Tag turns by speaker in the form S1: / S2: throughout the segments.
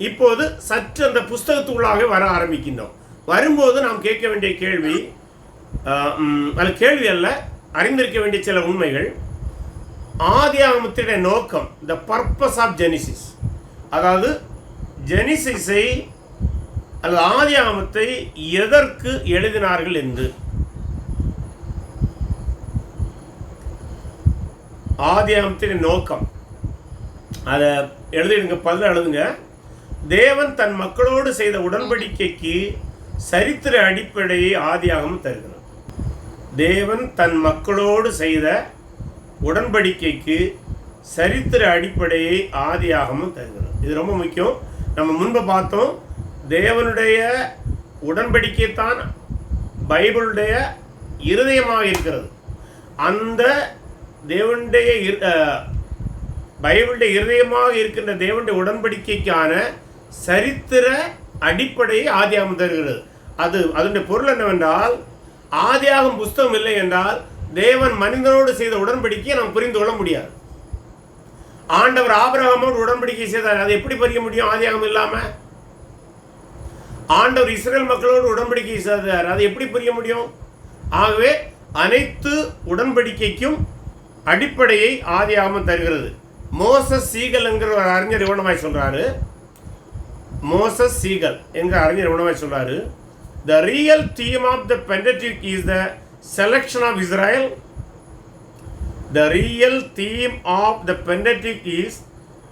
S1: இப்போது சற்று அந்த புஸ்தகத்துக்குள்ளாக வர ஆரம்பிக்கின்றோம். வரும்போது நாம் கேட்க வேண்டிய கேள்வி, அது கேள்வி அல்ல, அறிந்திருக்க வேண்டிய சில உண்மைகள். ஆதியாகமத்தினுடைய நோக்கம், த பர்பஸ் ஆஃப் ஜெனிசிஸ், அதாவது ஜெனிசிஸை அல்லது ஆதியாகமத்தை எதற்கு எழுதினார்கள் என்று. ஆதியாகமத்தின் நோக்கம் அதை எழுதிடுங்க, பதில் எழுதுங்க. தேவன் தன் மக்களோடு செய்த உடன்படிக்கைக்கு சரித்திர அடிப்படையை ஆதியாகமம் தருகிறது. தேவன் தன் மக்களோடு செய்த உடன்படிக்கைக்கு சரித்திர அடிப்படையை ஆதியாகமம் தருகிறது. இது ரொம்ப முக்கியம். நம்ம முன்பு பார்த்தோம், தேவனுடைய உடன்படிக்கை தான் பைபிளுடைய இருதயமாக இருக்கிறது. அந்த தேவனுடைய பைபிளுடைய இருதயமாக இருக்கின்ற தேவனுடைய உடன்படிக்கைக்கான சரித்திர அடிப்படையை ஆதியாகமம் தருகிறது. அதனுடைய பொருள் என்னவென்றால், ஆதியாகமம் புஸ்தகம் இல்லை என்றால் தேவன் மனிதனோடு செய்த உடன்படிக்கையை நாம் புரிந்து கொள்ள முடியாது. ஆண்டவர் ஆபிரகாமோடு உடன்படிக்கை செய்தார், அதை எப்படி புரிய முடியும் ஆதியாகமம் இல்லாம? ஆண்டவர் இஸ்ரேல் மக்களோடு உடன்படிக்கை செய்தார், அதை எப்படி புரிய முடியும்? ஆகவே அனைத்து உடன்படிக்கைக்கும் அடிப்படையை ஆதியாகமம் தருகிறது. மோசஸ் சீகல் என்கிற ஒரு அறிஞர் இவனமாய் சொல்றாரு. மோசஸ் சீகல் என்கிற அறிஞர் இவனமாய் சொல்றாரு, the real theme of the Pentateuch is the selection of Israel. The real theme of the Pentateuch is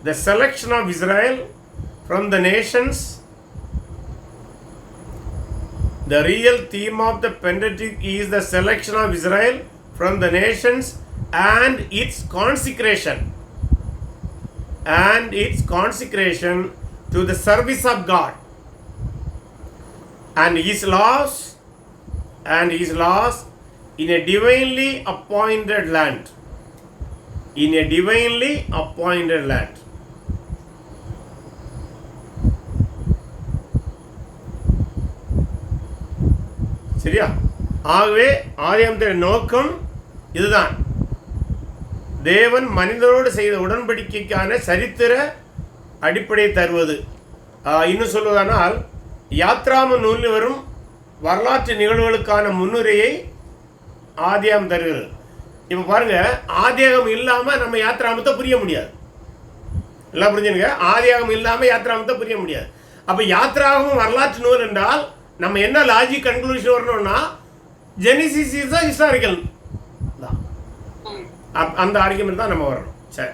S1: the selection of Israel from the nations. The real theme of the Pentateuch is the selection of Israel from the nations and its consecration. And its consecration to the service of God. And his laws in a divinely appointed land. In a divinely appointed land. சரியா? ஆகவே ஆதியாகமத்தின் நோக்கம் இதுதான். தேவன் மனிதனோடு செய்த உடன்படிக்கைக்கான சரித்திர அடிப்படை தருவது. இன்னும் சொல்வதானால், யாத்ராம நூலில் வரும் வரலாற்று நிகழ்வுகளுக்கான முன்னுரையை ஆதியாகமம் தருகிறது. இப்போ பாருங்க, ஆதியாகமம் இல்லாமல் நம்ம யாத்ராமத்தை புரிய முடியாது. எல்லாம் புரிஞ்சுங்க, ஆதியாகமம் இல்லாமல் யாத்ராமத்தை புரிய முடியாது. அப்போ யாத்ராகமம் வரலாற்று நூல் என்றால் நம்ம என்ன லாஜிக் கன்க்ளூஷன் வரணும்னா, ஜெனிசிஸ் இஸ் ஹிஸ்டாரிக்கல் தான், அந்த ஆர்குமெண்ட் தான் நம்ம வரணும். சரி,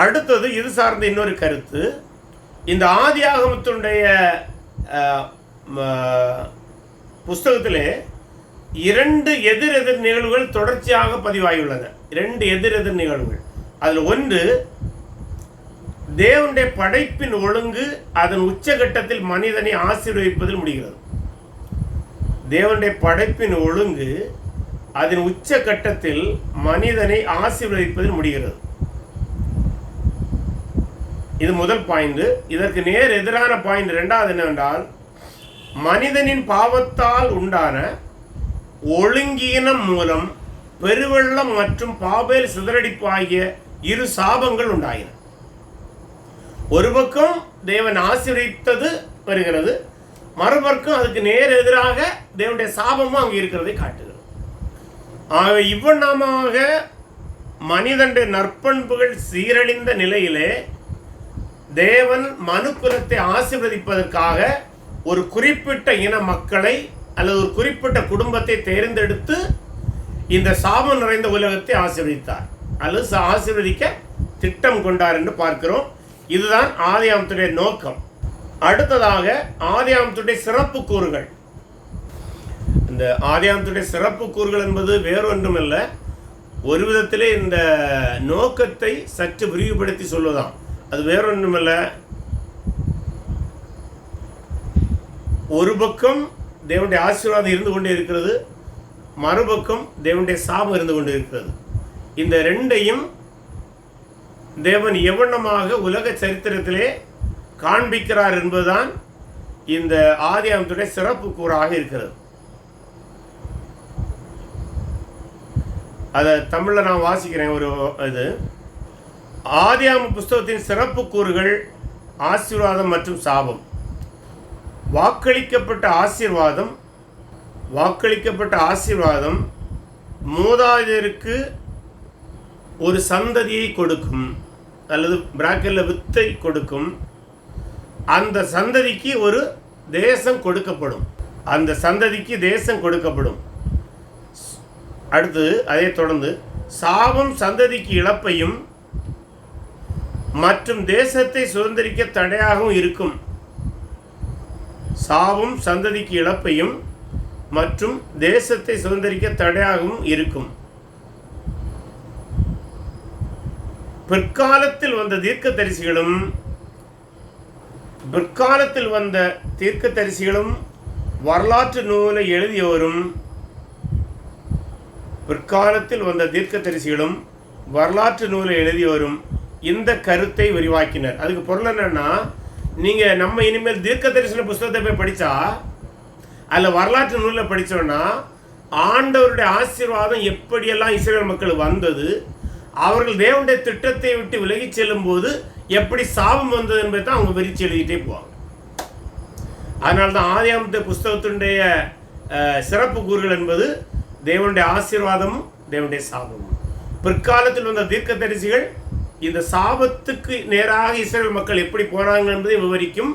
S1: அடுத்தது இது சார்ந்த இன்னொரு கருத்து. இந்த ஆதியாகமத்தினுடைய புஸ்தகத்திலே 2 எதிர் நிகழ்வுகள் தொடர்ச்சியாக பதிவாகியுள்ளன. 2 எதிர் நிகழ்வுகள். அதில் ஒன்று, தேவனுடைய படைப்பின் ஒழுங்கு அதன் உச்சகட்டத்தில் மனிதனை ஆசீர்வதிப்பதில் முடிகிறது. தேவனுடைய படைப்பின் ஒழுங்கு அதன் உச்சகட்டத்தில் மனிதனை ஆசீர்வதிப்பதில் முடிகிறது. இது முதல் பாயிண்ட். இதற்கு நேர் எதிரான பாயிண்ட் இரண்டாவது என்னவென்றால், மனிதனின் பாவத்தால் உண்டான ஒழுங்கீனம் மூலம் பெருவெள்ளம் மற்றும் பாபேல் சிதறடிப்பு ஆகிய 2 சாபங்கள் உண்டாயின. ஒரு பக்கம் தேவன் ஆசீர்வதித்தது வருகிறது, மறுபக்கம் அதுக்கு நேர் எதிராக தேவனுடைய சாபமும் அங்கே இருக்கிறதை காட்டுகிறது. ஆகவே இவ்வண்ணமாக மனிதனுடைய நற்பண்புகள் சீரழிந்த நிலையிலே தேவன் மனுக்குலத்தை ஆசீர்வதிப்பதற்காக ஒரு குறிப்பிட்ட இன மக்களை அல்லது ஒரு குறிப்பிட்ட குடும்பத்தை தேர்ந்தெடுத்து இந்த சாபம் நிறைந்த உலகத்தை ஆசீர்வதித்தார் அல்லது ஆசீர்வதிக்க திட்டம் கொண்டார் என்று பார்க்கிறோம். இதுதான் ஆதியாகமத்துடைய நோக்கம். அடுத்ததாக ஆதியாகமத்துடைய சிறப்பு கூறுகள். இந்த ஆதியாகமத்துடைய சிறப்பு கூறுகள் என்பது வேறொன்றுமல்ல, ஒரு விதத்திலே இந்த நோக்கத்தை சற்று விரிவுபடுத்தி சொல்வதாம். அது வேறொன்றுமல்ல, ஒரு பக்கம் தேவனுடைய ஆசீர்வாதம் இருந்து கொண்டே இருக்கிறது, மறுபக்கம் தேவனுடைய சாபம் இருந்து கொண்டே இருக்கிறது. இந்த ரெண்டையும் தேவன் எவ்வண்ணமாக உலக சரித்திரத்திலே காண்பிக்கிறார் என்பதுதான் இந்த ஆதியாகமத்துடைய சிறப்பு கூறாக இருக்கிறது. அதை தமிழில் நான் வாசிக்கிறேன். ஒரு இது ஆதியாகம புஸ்தகத்தின் சிறப்பு கூறுகள் ஆசீர்வாதம் மற்றும் சாபம். வாக்களிக்கப்பட்ட ஆசீர்வாதம் மூதாதையருக்கு ஒரு சந்ததியை கொடுக்கும், அல்லது பிராக்கெட்டில் வித்தை கொடுக்கும். அந்த சந்ததிக்கு ஒரு தேசம் கொடுக்கப்படும். அடுத்து அதை தொடர்ந்து சாபம் சந்ததிக்கு இழப்பையும் மற்றும் தேசத்தை சுதந்திரிக்க தடையாகவும் இருக்கும். சாபம் சந்ததிக்கு இழப்பையும் மற்றும் தேசத்தை சுதந்திரிக்க தடையாகவும் இருக்கும். பிற்காலத்தில் வந்த தீர்க்கதரிசிகளும் வரலாற்று நூலை எழுதியவரும் இந்த கருத்தை விரிவாக்கினர். அதுக்கு பொருள் என்னன்னா, நீங்கள் நம்ம இனிமேல் தீர்க்க தரிசன புஸ்தகத்தை போய் படித்தா, அதில் வரலாற்று நூலில் படித்தோன்னா ஆண்டவருடைய ஆசீர்வாதம் எப்படியெல்லாம் இஸ்ரவேல் மக்கள் வந்தது, அவர்கள் தேவனுடைய திட்டத்தை விட்டு விலகி செல்லும் போது எப்படி சாபம் வந்தது என்பதை தான் அவங்க விரிச்சு எழுதிட்டே போவாங்க. அதனால தான் ஆதியாகம புஸ்தகத்தினுடைய சிறப்பு கூறுகள் என்பது தேவனுடைய ஆசீர்வாதமும் தேவனுடைய சாபமும். பிற்காலத்தில் வந்த தீர்க்கதரிசிகள் இந்த சாபத்துக்கு நேராக இஸ்ரவேல் மக்கள் எப்படி போனாங்க என்பதை விவரிக்கும்,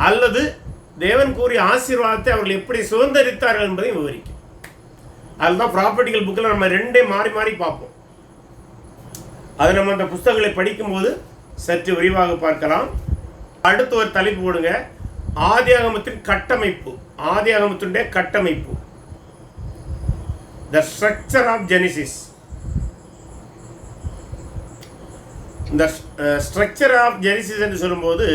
S1: அல்லது தேவன் கூறிய ஆசீர்வாதத்தை அவர்கள் எப்படி சுதந்திரித்தார்கள் என்பதை விவரிக்கும். அதுதான் ப்ராப்பர்ட்டிகள் புக்கில் நம்ம ரெண்டே மாறி மாறி பார்ப்போம். அது நம்ம அந்த புஸ்தகங்களை படிக்கும்போது சற்று விரிவாக பார்க்கலாம். அடுத்து ஒரு தலைப்பு போடுங்க, ஆதியாகமத்தினுடைய கட்டமைப்பு, த ஸ்ட்ரக்சர் ஆஃப் ஜெனிசிஸ். இந்த ஸ்ட்ரக்சர் ஆஃப் ஜெனிசிஸ் என்று சொல்லும்போது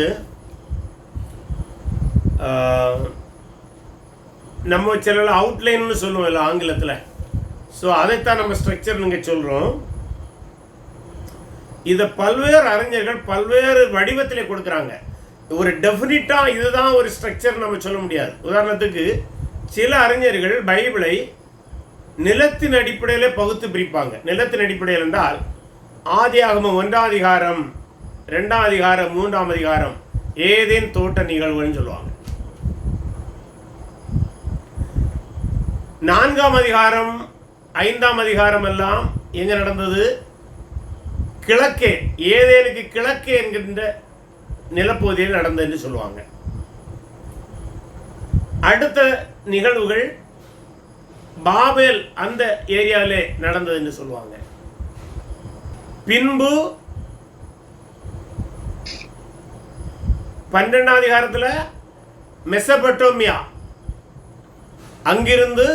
S1: நம்ம சில அவுட்லைன்னு சொல்லுவோம் இல்லை ஆங்கிலத்தில். ஸோ அதைத்தான் நம்ம ஸ்ட்ரக்சர் நீங்கள் சொல்கிறோம். இதை பல்வேறு அறிஞர்கள் பல்வேறு வடிவத்திலே கொடுக்குறாங்க. ஒரு டெஃபினிட்டாக இதுதான் ஒரு ஸ்ட்ரக்சர் நம்ம சொல்ல முடியாது. உதாரணத்துக்கு சில அறிஞர்கள் பைபிளை நிலத்தின் அடிப்படையில் பகுத்து பிரிப்பாங்க. நிலத்தின் அடிப்படையில் என்றால் ஆதியாகமம் 1ஆம் அதிகாரம், 2ஆம் அதிகாரம், 3ஆம் அதிகாரம் ஏதேன் தோட்ட நிகழ்வுன்னு சொல்லுவாங்க. 4ஆம் அதிகாரம், 5ஆம் அதிகாரம் எல்லாம் எங்க நடந்தது? கிழக்கே, ஏதேனுக்கு கிழக்கே என்கின்ற நிலப்பகுதியில் நடந்தது என்று சொல்லுவாங்க. அடுத்த நிகழ்வுகள் பாபேல் அந்த ஏரியாவிலே நடந்தது என்று சொல்லுவாங்க. பின்பு 12ஆம் அதிகாரத்தில் மெசபடோமியா, அங்கிருந்து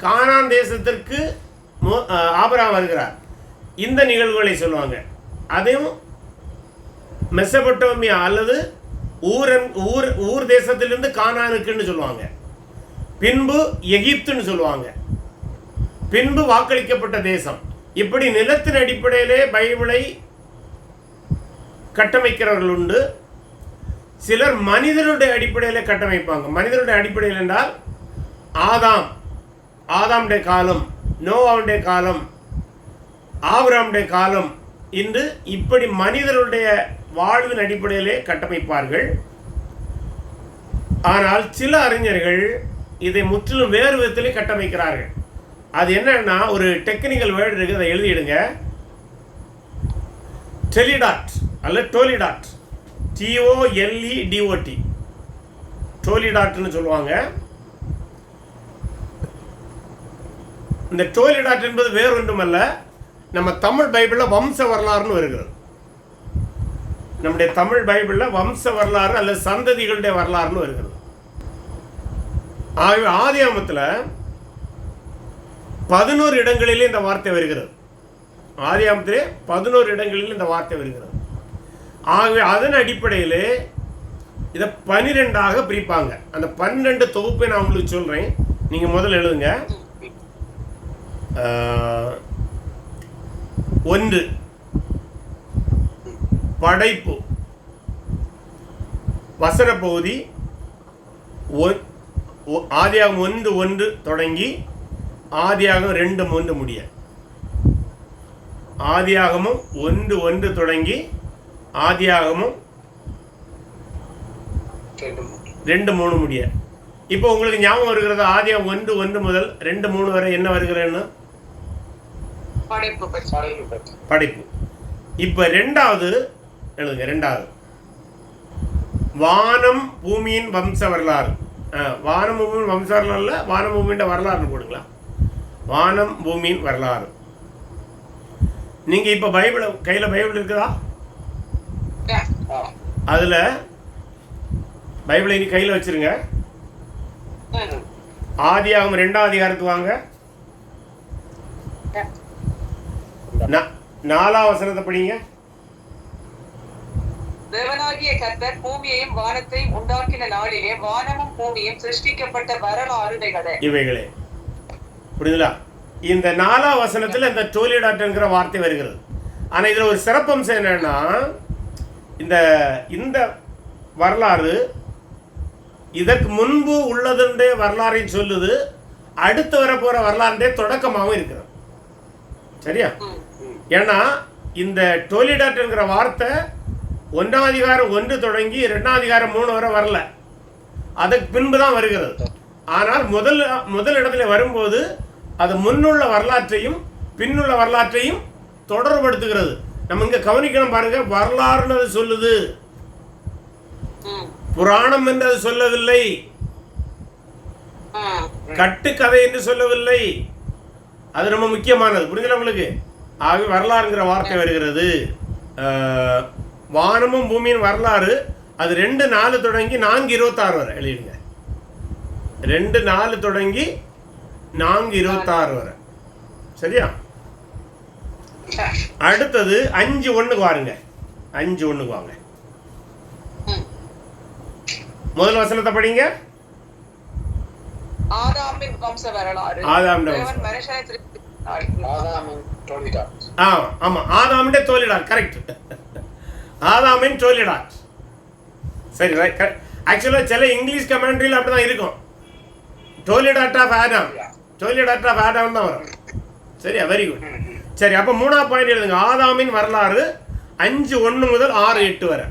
S1: கானான் தேசத்திற்கு ஆபிரகாம் வருகிறார். இந்த நிகழ்வுகளை சொல்லுவாங்க. அதையும் மெசபடோமியா அல்லது ஊர் தேசத்திலிருந்து கானானுக்குன்னு சொல்லுவாங்க. பின்பு எகிப்துன்னு சொல்லுவாங்க. பின்பு வாக்களிக்கப்பட்ட தேசம். இப்படி நிலத்தின் அடிப்படையிலே பைபிளை கட்டமைக்கிறவர்கள் உண்டு. சிலர் மனிதனுடைய அடிப்படையில் கட்டமைப்பாங்க. மனிதனுடைய அடிப்படையில் என்றால் ஆதாமுடைய காலம், நோவாவுடைய காலம், ஆபிரகாமுடைய காலம் என்று இப்படி மனிதனுடைய வாழ்வின் அடிப்படையிலே கட்டமைப்பார்கள். ஆனால் சில அறிஞர்கள் இதை முற்றிலும் வேறு விதத்திலே கட்டமைக்கிறார்கள். அது என்னன்னா, ஒரு டெக்னிக்கல் வேர்டு இருக்குது, அதை எழுதிடுங்க. டெலிடாட் அல்ல டோலிடாட், TOLEDOT, டோலிடாட்னு சொல்லுவாங்க. இந்த டோலிடாட் என்பது வேறு ஒன்றுமல்ல, நம்ம தமிழ் பைபிளில் வம்ச வரலாறுன்னு வருகிறது. நம்முடைய தமிழ் பைபிளில் வம்ச வரலாறு அல்லது சந்ததிகளுடைய வரலாறுன்னு வருகிறது. ஆகவே ஆதியாகமத்தில் 11 இடங்களிலே இந்த வார்த்தை வருகிறது. ஆதியாகமத்திலே 11 இடங்களில் இந்த வார்த்தை வருகிறது. ஆகவே அதன் அடிப்படையில் இதை 12ஆக பிரிப்பாங்க. அந்த 12 தொகுப்பை நான் உங்களுக்கு சொல்கிறேன், நீங்கள் முதல்ல எழுதுங்க. 1 படைப்பு, வசன பகுதி ஆதியாகமம் 1:1 தொடங்கி ஆதியாகமம் 2:1 முடிய. ஆதியாகமம் 1:1 தொடங்கி ஆதியாகமம் 2 3 முடிய. இப்போ உங்களுக்கு ஞாபகம் வருகிறது ஆதியாகமம் 1:1 முதல் 2:3 வரை என்ன வருகிறேன்னு? படைப்பு. இப்போ ரெண்டாவது எழுதுங்க. ரெண்டாவது வானம் பூமியின் வம்ச வரலாறு. வானம் பூமியின் வம்ச வரலாறுல வானம் பூமியின் வரலாறு போடுங்களா? வானம் பூமியின் வரலாறு. நீங்க இப்ப பைபிள் கையில பைபிள் இருக்குதா? அதுல பைபிளை நீ கையில வச்சிருங்க. ஆதியாகமம் 2ஆம் அதிகாரத்துக்கு வாங்க. 4ஆம் வசனத்தை படிங்க.
S2: தேவனாகிய கர்த்தர் பூமியையும் வானத்தையும் உண்டாக்கின நாளிலே வானமும் பூமியும் சிருஷ்டிக்கப்பட்ட வரலாறு இவைகளே.
S1: புரியுதுங்களா? இந்த 4ஆம் வசனத்துல இந்த டோலிடாட்ங்கிற வார்த்தை வருகிறது. ஆனா இதுல ஒரு சிறப்பம்சம் என்னன்னா, இந்த வரலாறு இதற்கு முன்பு உள்ளதுடைய வரலாறை சொல்லுது, அடுத்து வரப்போற வரலாறுடைய தொடக்கமாகவும் இருக்கிறது. சரியா? ஏன்னா இந்த டோலிடாட்ங்கிற வார்த்தை 1ஆம் அதிகாரம் 1 தொடங்கி 2ஆம் அதிகாரம் 3 வரை வரல, அதுக்கு பின்பு தான் வருகிறது. ஆனால் முதல் இடத்துல வரும்போது அது முன்னுள்ள வரலாற்றையும் பின்னுள்ள வரலாற்றையும் தொடர்படுத்துகிறது. நம்ம இங்க கவனிக்கணும் பாருங்க. வரலாறுன்னு அது சொல்லுது, புராணம் என்று அது சொல்லவில்லை, கட்டுக்கதை என்று சொல்லவில்லை. அது ரொம்ப முக்கியமானது. புரிஞ்சுல உங்களுக்கு? ஆகவே வரலாறுங்கிற வார்த்தை வருகிறது. வானமும் பூமியின் வரலாறு அது 2:4 தொடங்கி 4:26 வரை எழுதிடுங்க. 2:4 தொடங்கி 4:26 வரை. சரியா? அடுத்தது 5:1 வாருங்க. 5:1 வாங்க. முதல் வசனத்தை படிங்க.
S2: ஆதாமின் வம்ச வரலாறு.
S1: ஆதாமின் தோலிடாட். கரெக்ட். ஆதாமின் டோலிடாட். சரி, ஆக்சுவலா சில இங்கிலீஷ் கமெண்ட்ரியில் அப்படிதான் இருக்கும். டோலிடாட் ஆஃப் ஆடாம், டோலிடாட் ஆஃப் ஆடாம் தான் வரும். சரியா? Very good. சரி, அப்போ 3ஆம் பாயிண்ட் எழுதுங்க. ஆதாமின் வரலாறு 5:1 முதல் 6:8 வரை.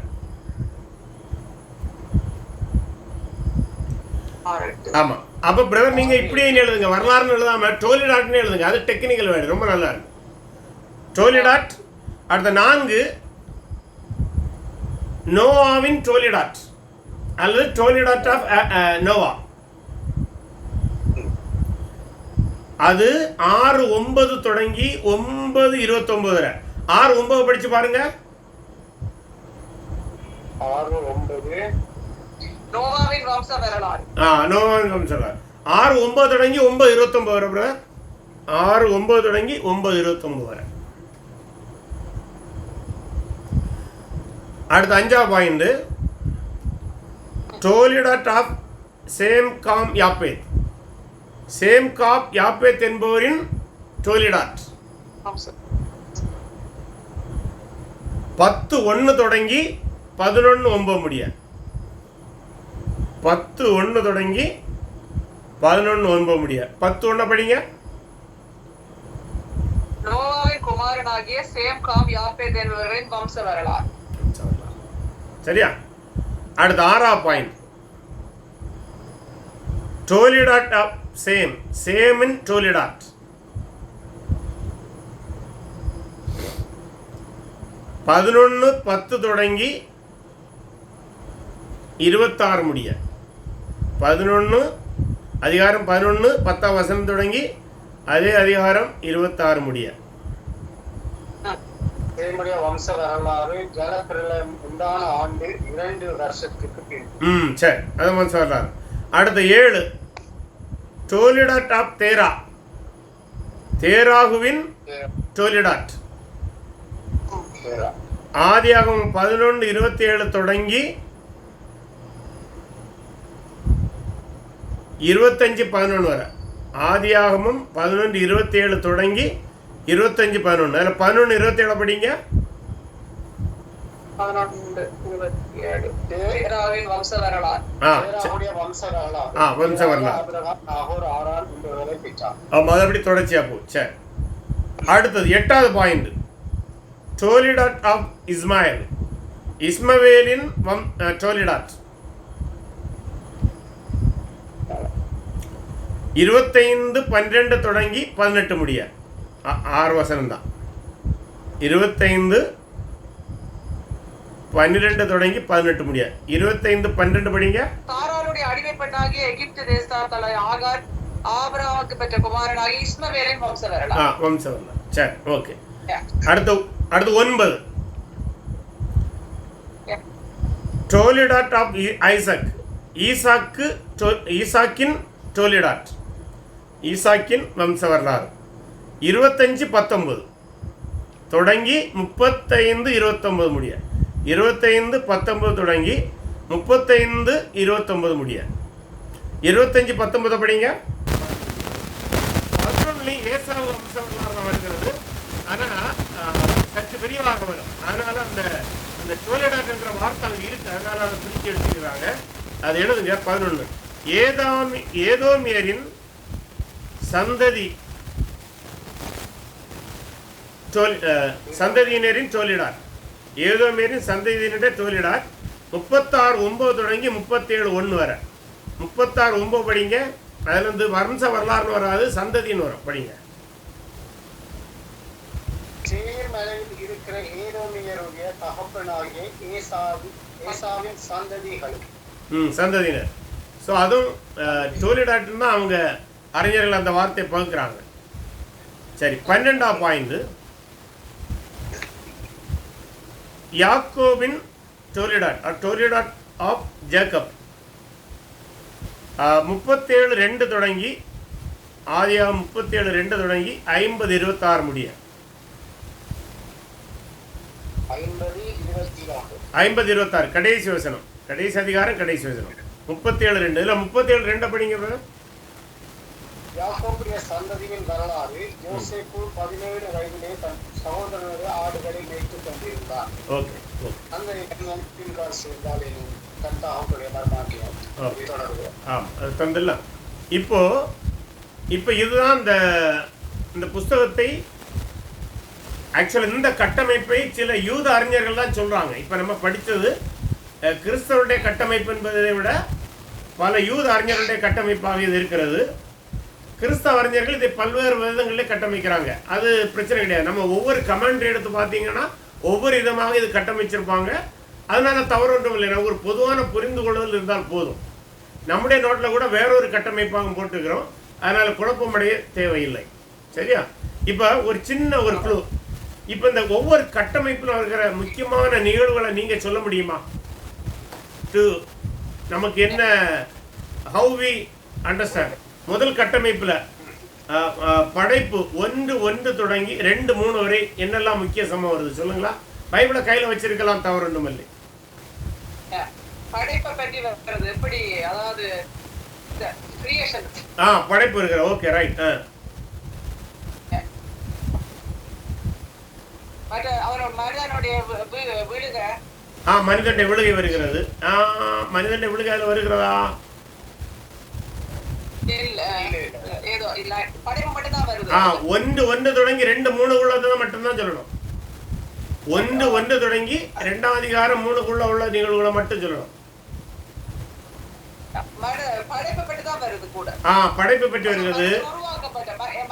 S1: ஆமா. அப்ப பிரதர் நீங்க இப்படியே எழுதுங்க. வரலாறுன்னு எழுதாம டோலிடாட்னு எழுதுங்க. அது டெக்னிக்கல் வேர்டு, ரொம்ப நல்லா இருக்கு. டோலிடாட். அடுத்த 4 நோவாவின் டோலிடாட் அல்லது டோலிடாட் ஆஃப் நோவா. அது 6:9 தொடங்கி 9:29 வரை. 6:9 படிச்சு பாருங்க.
S2: 6:9 நோவாவின் வம்ச வரலாறு.
S1: நோவாவின் வம்ச வரலாறு 6:9 தொடங்கி 9:29 வரை பிரதர். 6:9 தொடங்கி 9:29 வரை. அடுத்த 5ஆம் பாயிண்ட் டோலிடாட் of Shem Ham Japheth. Shem காப் யாப்பேத் என்பவரின் டோலிடாட் 10:1 தொடங்கி 11:9 முடிய. 10:1 தொடங்கி 11:9 முடிய. 10:1 படிங்க.
S2: நோவாவின் குமாரனாகிய சேம் காம் யாப்பேத் என்பவரின் வம்ச வரலாறு.
S1: சரியா? அடுத்த 6ஆம் பாயிண்ட் டோலிடாட் ஆஃப் சேம். சேமின் டோலிடாட் 11:10 தொடங்கி 26 முடிய. 11 அதிகாரம் 11 10ஆம் வசனம் தொடங்கி அதே அதிகாரம் 26 முடிய.
S2: வம்ச வரலாறு ஜலப்பிரளயம் உண்டான ஆண்டு 2 வருஷத்துக்கு
S1: பின். சரி, அது வம்ச வரலாறு. அடுத்த 7 டோலிடாட் ஆஃப் தேரா. தேராகுவின் டோலிடாட். ஆதியாகமம் 11:27 தொடங்கி 25:11 வரை. ஆதியாகமம் 11:27 தொடங்கி 25:11. அதில் 11:27 படிங்க.
S2: 11:27 வம்ச வரலாறு.
S1: வம்ச வரலாறு. மறுபடி தொடர்ச்சியா போ. சரி, அடுத்தது 8ஆவது பாயிண்ட் டோலிடாட் ஆஃப் இஸ்மாயில். இஸ்மவேலின் டோலிடாட் 25:12 தொடங்கி 18 முடிய 6 வசனம் தான். 25:12 தொடங்கி 18 முடிய. 25:12 படிங்க.
S2: சாராளுடைய அடிமைப்பட்டாகிய எகிப்து தேசத்தால் ஆகார் ஆபிரகாமுக்கு பெற்ற குமாரனாகிய இஸ்மவேலின் வம்ச வரலாறு.
S1: வம்ச வரலாறு. சரி, ஓகே. அடுத்து 9. டோலிடாட் ஆஃப் ஐசக். ஈசாக்கின் டோலிடாட். ஈசாக்கின் வம்ச வரலாறு. 25:19 தொடங்கி 35:29 முடிய. 25:19 தொடங்கி 35:29 முடிய. 25:19 படிங்க. 11 ஏசாவு வம்ச வரலாறு வருகிறது. ஆனால் சற்று விரிவாக வரும். அதனால அந்த டோலிடாட் என்ற வார்த்தை அங்கே இருக்கு. அதனால அதை பிரித்து எடுத்துக்கிறாங்க. அது எழுதுங்க. 11 ஏதோமியரின் சந்ததி சந்ததியினரின் டோலிடாட். ஏதோமியரின் சந்ததியினரே டோலிடாட். 36:9 தொடங்கி 37:1 வரை. 36:9 படிங்க. அதுல இருந்து வம்ச வரலாறுன்னு வராது, சந்ததின்னு வரும். படிங்க.
S3: சேயீர் மலையில் இருக்கிற ஏதோமியருடைய தகப்பனாகிய ஏசாவின் சந்ததிகள்.
S1: சந்ததியினர். ஸோ அதுவும் டோலிடாட்னு தான் அவங்க அறிஞர்கள் அந்த வார்த்தையை பகுக்கிறாங்க. சரி, 12ஆம் பாயிண்ட். யாக்கோபின் டோலிடாட் டோலிடாட் ஆஃப் ஜேக்கப். 37:2 தொடங்கி ஆதியாகமம் 37:2 தொடங்கி 50:26 முடிய. 50:26 கடைசி வசனம். கடைசி அதிகாரம் கடைசி வசனம். 37:2. இதில் 37:2 படிங்க.
S3: யாக்கோபுடைய சந்ததியின் வரலாறு. யோசேப்பு 17 வயதிலே தன் சகோதரனுடைய ஆடுகளை மேய்த்துக் கொண்டிருந்தார்.
S1: ஓகே.
S3: அந்த பின்கால் சேர்ந்தால் தன் தகப்பனுடைய மர்மாக்கியம் தொடர்பு.
S1: அது தந்துடலாம். இப்போ இதுதான் இந்த புஸ்தகத்தை ஆக்சுவலாக இந்த கட்டமைப்பை சில யூத அறிஞர்கள் தான் சொல்கிறாங்க. இப்போ நம்ம படித்தது கிறிஸ்தவருடைய கட்டமைப்பு என்பதை விட பல யூத அறிஞர்களுடைய கட்டமைப்பாக இது இருக்கிறது. கிறிஸ்தவ அறிஞர்கள் இதை பல்வேறு விதங்களிலே கட்டமைக்கிறாங்க. அது பிரச்சனை கிடையாது. நம்ம ஒவ்வொரு கமெண்ட்ரி எடுத்து பார்த்தீங்கன்னா ஒவ்வொரு விதமாக இது கட்டமைச்சிருப்பாங்க. அதனால தவறு ஒன்றும் இல்லை. ஒரு பொதுவான புரிந்து கொள்ளுதல் இருந்தால் போதும். நம்முடைய நோட்டில் கூட வேறொரு கட்டமைப்பாக போட்டுக்கிறோம். அதனால குழப்பமடைய தேவையில்லை. சரியா? இப்போ ஒரு சின்ன ஒரு க்ளூ. இப்போ இந்த ஒவ்வொரு கட்டமைப்பில் இருக்கிற முக்கியமான நிகழ்வுகளை நீங்கள் சொல்ல முடியுமா? நமக்கு என்ன ஹவு வி அண்டர்ஸ்டாண்ட். முதல் கட்டமைப்பில் படைப்பு 1:1 தொடங்கி 2:3 வரை என்னெல்லாம் முக்கிய சம்பவம் வருது சொல்லுங்களா? பைபிளை கையில் வச்சிருக்கலாம், தவறு ஒன்றும் இல்லை.
S2: படைப்பை பற்றி வருது எப்படி? அதாவது கிரியேஷன்.
S1: படைப்பு இருக்கிற. Okay, right. மனிதனுடைய விழுகை வருகிறது. மனிதனுடைய விழுகை அதில் வருகிறதா? 1:1 தொடங்கி 2:3 உள்ளதான் மட்டும்தான் சொல்லணும். 1:1 தொடங்கி 2ஆம் அதிகாரம் 3க்குள்ள உள்ள நிகழ்வுகளை மட்டும் சொல்லணும். படைப்பு பற்றி வருகிறது.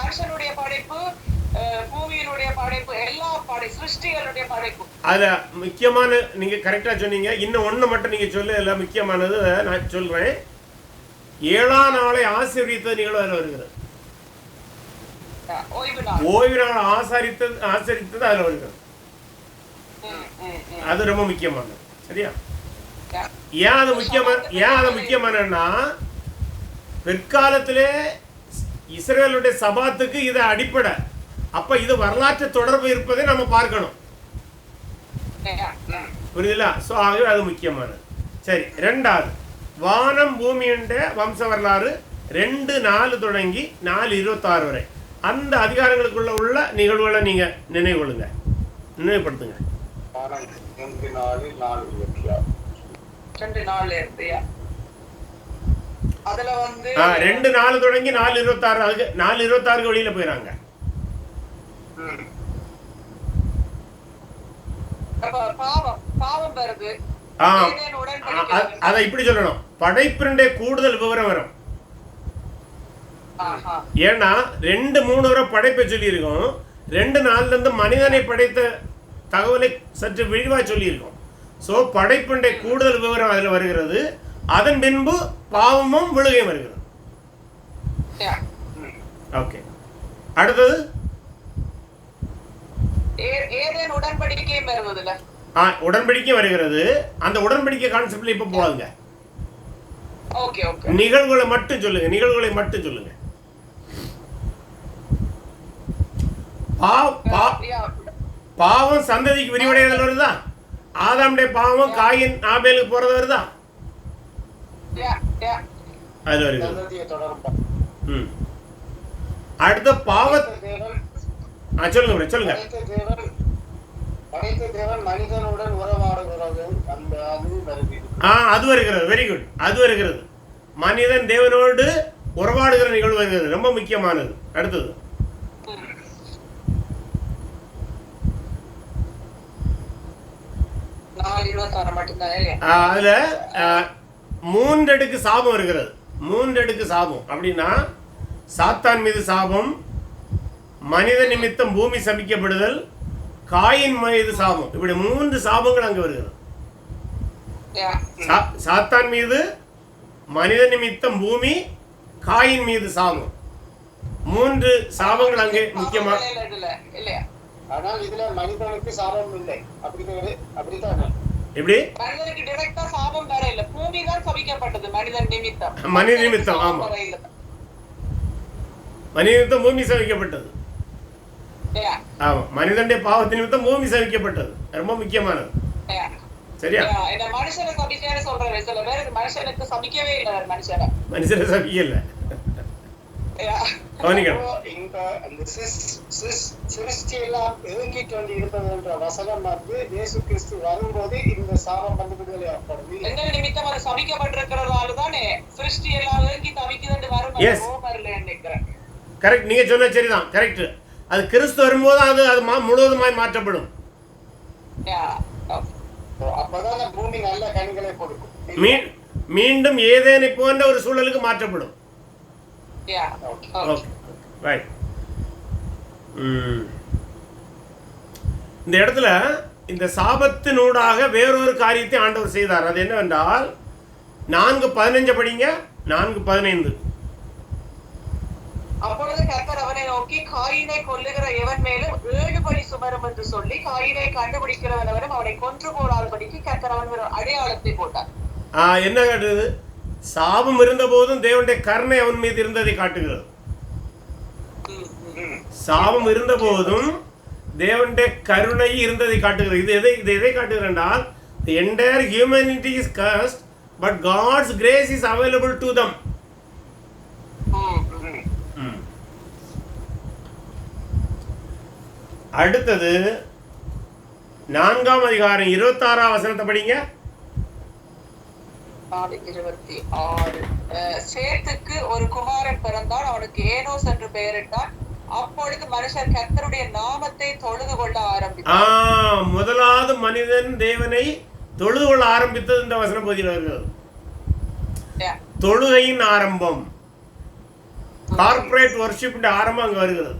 S2: மனுஷனுடைய படைப்பு, பூமியினுடைய படைப்பு, எல்லா சிருஷ்டிகளுடைய படைப்பு.
S1: அதுல முக்கியமான நீங்க கரெக்டா சொன்னீங்க. இன்னும் ஒண்ணு மட்டும் நீங்க சொல்லல, முக்கியமானது நான் சொல்றேன். 7ஆம் நாளை ஆசீர்வதித்த நிகழ்வு அதில் வருகிறது. ஓய்வு நாள் ஆசரித்தது அதில் வருகிறது. அது ரொம்ப முக்கியமானது. சரியா? ஏன் அது முக்கியமானன்னா பிற்காலத்திலே இஸ்ரேலுடைய சபாத்துக்கு இது அடிப்படை. அப்ப இது வரலாற்று தொடர்பு இருப்பதை நம்ம பார்க்கணும். புரியுதுல? ஸோ ஆகவே அது முக்கியமானது. சரி, 2வது வானம் பூமியுண்ட வம்ச வரலாறு 2:4 தொடங்கி 4:26 வரை. அந்த அதிகாரங்களுக்குள்ள உள்ள நிகழ்வுகளை நீங்க நினைவுபடுத்துங்க. 2:4 தொடங்கி 4:26 4:26 வெளியில போயிறாங்க. அதை இப்படி சொல்லணும். படைப்பினுடைய கூடுதல் விவரம் வரும்.
S2: ஆஹா.
S1: ஏன்னா 2-3 வரை படைப்பை சொல்லியிருக்கோம், 2 நாள்லேருந்து மனிதனை படைத்த தகவலை சற்று விரிவாக சொல்லியிருக்கோம். ஸோ படைப்புண்டை கூடுதல் விவரம் அதில் வருகிறது. அதன் பின்பு பாவமும் விழுகையும் வருகிறது.
S2: Yeah.
S1: ஓகே, அடுத்தது
S2: ஏதேன் உடன்படிக்கையும் வருவதில்ல.
S1: உடன்படிக்கை வருகிறது. அந்த உடன்படிக்கை கான்செப்ட்ல இப்ப போவாங்க.
S2: ஓகே ஓகே,
S1: நிகழ்வுகளை மட்டும் சொல்லுங்க, நிகழ்வுகளை மட்டும் சொல்லுங்க. பாவம் சந்ததிக்கு விரிவடைதல் வருதா? ஆதாமுடைய பாவம் காயின் ஆபேலுக்கு போறது வருதா? அது வருகிறது. அடுத்த பாவத்தை சொல்லுங்க சொல்லுங்க. அது வருகிறது. வெரி குட், அது வருகிறது. மனிதன் தேவனோடு உறவாடுகிற நிகழ்வு வருகிறது, ரொம்ப முக்கியமானது. அடுத்தது அதுல 3 அடுக்கு சாபம் இருக்கிறது. 3 அடுக்கு சாபம் அப்படின்னா சாத்தான் மீது சாபம், மனித நிமித்தம் பூமி சபிக்கப்படுதல், காயின் மீது சாபம். இப்படி 3 சாபங்கள் அங்க வருகிறது. சாத்தான் மீது, மனித நிமித்தம் பூமி, காயின் மீது சாபம். 3 சாபங்கள் அங்கே முக்கியமா.
S3: ஆனால் இதுல மனிதனுக்கு சாபம் இல்லை. அப்படித்தானே?
S1: எப்படி?
S2: மனிதனுக்கு டைரக்டா சாபம் வேற இல்ல, பூமி தான் சபிக்கப்பட்டது மனிதன் நிமித்தம்.
S1: மனித நிமித்தம், ஆமா, மனித நிமித்தம் பூமி சபிக்கப்பட்டது. ஆமா, மனிதனுடைய பாவத்தின் நிமித்தம் பூமி சபிக்கப்பட்டது, ரொம்ப முக்கியமானது. சரியா?
S2: இந்த மனுஷனை சபிக்கவே சொல்றாரு. சில பேருக்கு மனுஷனுக்கு சபிக்கவே இல்ல, மனுஷனை
S1: சபிக்கல.
S3: சிருஷ்டியெல்லாம் இறங்கிட்டு வந்து இருப்பது என்ற வசனம் வந்து இயேசு கிறிஸ்து வரும்போது இந்த சாபம் வந்து விடுதலை ஏற்படுது.
S2: எந்த நிமித்தம் அது சபிக்கப்பட்டிருக்கிறதால தானே சிருஷ்டி எல்லாம் இறங்கி தவிக்குதுன்னு வரும்.
S1: கரெக்ட், நீங்க சொன்ன சரிதான், கரெக்ட். அது கிறிஸ்து வரும்போது அது முழுவதுமாய் மாற்றப்படும்.
S3: அப்பதான் பூமி நல்ல கனிகளை கொடுக்கும்,
S1: மீண்டும் ஏதேனை போன்ற ஒரு சூழலுக்கு மாற்றப்படும். இந்த இடத்துல இந்த சாபத்தினூடாக வேறொரு காரியத்தை ஆண்டவர் செய்தார். அது என்னவென்றால் 4:15 படிங்க. 4:15.
S2: அப்பொழுது கர்த்தர் அவனை நோக்கி, காயினை கொல்லுகிற எவன் மேலும் 7 பழி சுமரும் என்று சொல்லி காயினை கண்டுபிடிக்கிறவனவரும் அவனை கொன்று போடாதபடிக்கு கர்த்தர் அவன் அடையாளத்தை போட்டார்.
S1: என்ன காட்டுது? சாபம் இருந்த போதும் தேவனுடைய கருணை அவன் மீது இருந்ததை காட்டுகிறது. சாபம் இருந்த போதும் தேவனுடைய கருணை இருந்ததை காட்டுகிறது. இது எதை காட்டுகிறது என்றால், the entire humanity is cursed but God's grace is available to them. அடுத்தது 4ஆம் அதிகாரம் 26ஆம் வசனத்தை படிங்க.
S2: 26. சேத்துக்கு ஒரு குமாரன் பிறந்தான், அவனுக்கு ஏனோஸ் என்று பெயரிட்டான். அப்பொழுது மனுஷர் கர்த்தருடைய நாமத்தை தொழுது கொள்ள ஆரம்பித்தார்.
S1: முதலாவது மனிதன் தேவனை தொழுது கொள்ள ஆரம்பித்தது இந்த வசன பகுதியில் வருகிறது. தொழுகையின் ஆரம்பம், கார்ப்பரேட் வர்ஷிப் ஆரம்பம் அங்க வருகிறது.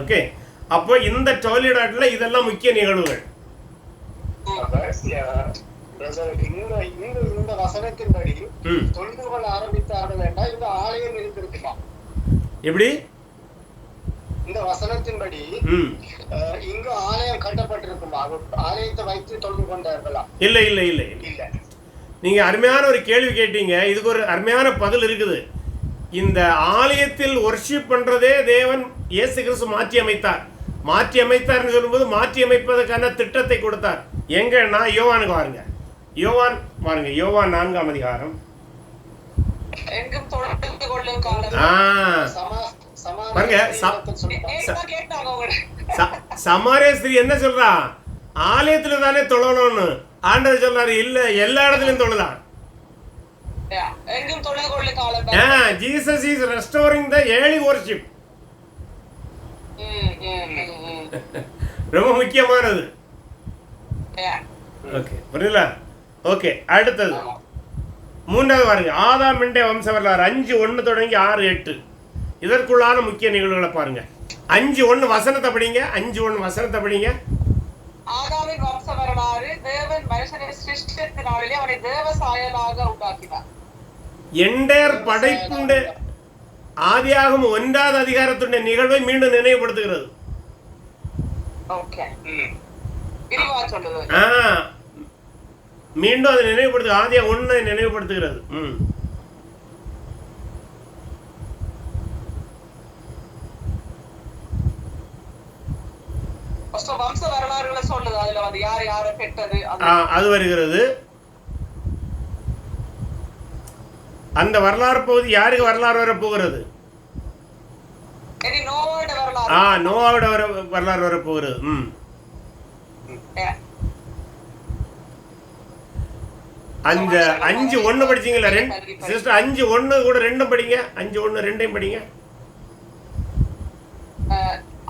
S1: ஓகே, அப்போ இந்த டோலிடாட்ல இதெல்லாம் முக்கிய நிகழ்வுகள்.
S3: இந்த வசனத்தின்படி தொழுது கொள்ள ஆரம்பித்தார்கள் என்றால் இந்த ஆலயம் இருந்திருக்குமா?
S1: எப்படி?
S3: இந்த வசனத்தின்படி இங்கு ஆலயம் கட்டப்பட்டிருக்குமா? ஆலயத்தை வைத்து தொழுது கொண்டார்களா?
S1: இல்ல இல்ல இல்ல இல்ல. நீங்க அருமையான ஒரு கேள்வி கேட்டீங்க, இதுக்கு ஒரு அருமையான பதில் இருக்குது. இந்த ஆலயத்தில் வர்ஷிப் பண்றதே தேவன் இயேசு கிறிஸ்து மாற்றி அமைத்தார். மாற்றி அமைத்தார்னு சொல்லும்போது மாற்றி அமைப்பதற்கான திட்டத்தை கொடுத்தார். எங்கன்னா யோவானுக்கு பாருங்க, யோவான் 4ஆம் அதிகாரம். பாருங்க, சமாரிய ஸ்திரீ என்ன சொல்றா? ஆலயத்துல தானே தொழணும்னு ஆண்டவர் சொல்றாரு. இல்ல, எல்லா இடத்துலயும் தொழலாம். Jesus is restoring the early worship. ரொம்ப முக்கியமானது. ஓகே, புரியல? ஓகே, அடுத்தது மூன்றாவது பாருங்க, ஆதாமின் வம்ச வரலாறு 5:1 தொடங்கி 6:8. இதற்குள்ளான முக்கிய நிகழ்வுகளை பாருங்க. 5:1 வசனத்தை படிங்க. 5:1 வசனத்தை படிங்க.
S2: ஆதாமின் வம்ச வரலாறு. தேவன் மனுஷனை சிருஷ்டித்ததினாலே அவனை தேவ சாயலாக உண்டாக்கினார்.
S1: எண்டேர் படைப்புண்டு ஆதியாகம 1வது அதிகாரத்துடைய நிகழ்வை மீண்டும் நினைவுபடுத்துகிறது.
S2: ஓகே, விரிவா சொல்லுது.
S1: மீண்டும் அதை நினைவுபடுத்து, ஆதியா 1 நினைவுபடுத்துகிறது.
S2: வம்ச வரலாறுகளை சொல்லுது. அதுல வந்து யார் யாரை பெற்றது
S1: அது வருகிறது. அந்த வரலாறு பகுதி யாருக்கு வரலாறு வர போகிறது? நோவாவோட வரலாறு வர போகிறது. 5:1 படிச்சீங்களா? 5:1 கூட 2 படிங்க. 5:1 2 படிங்க.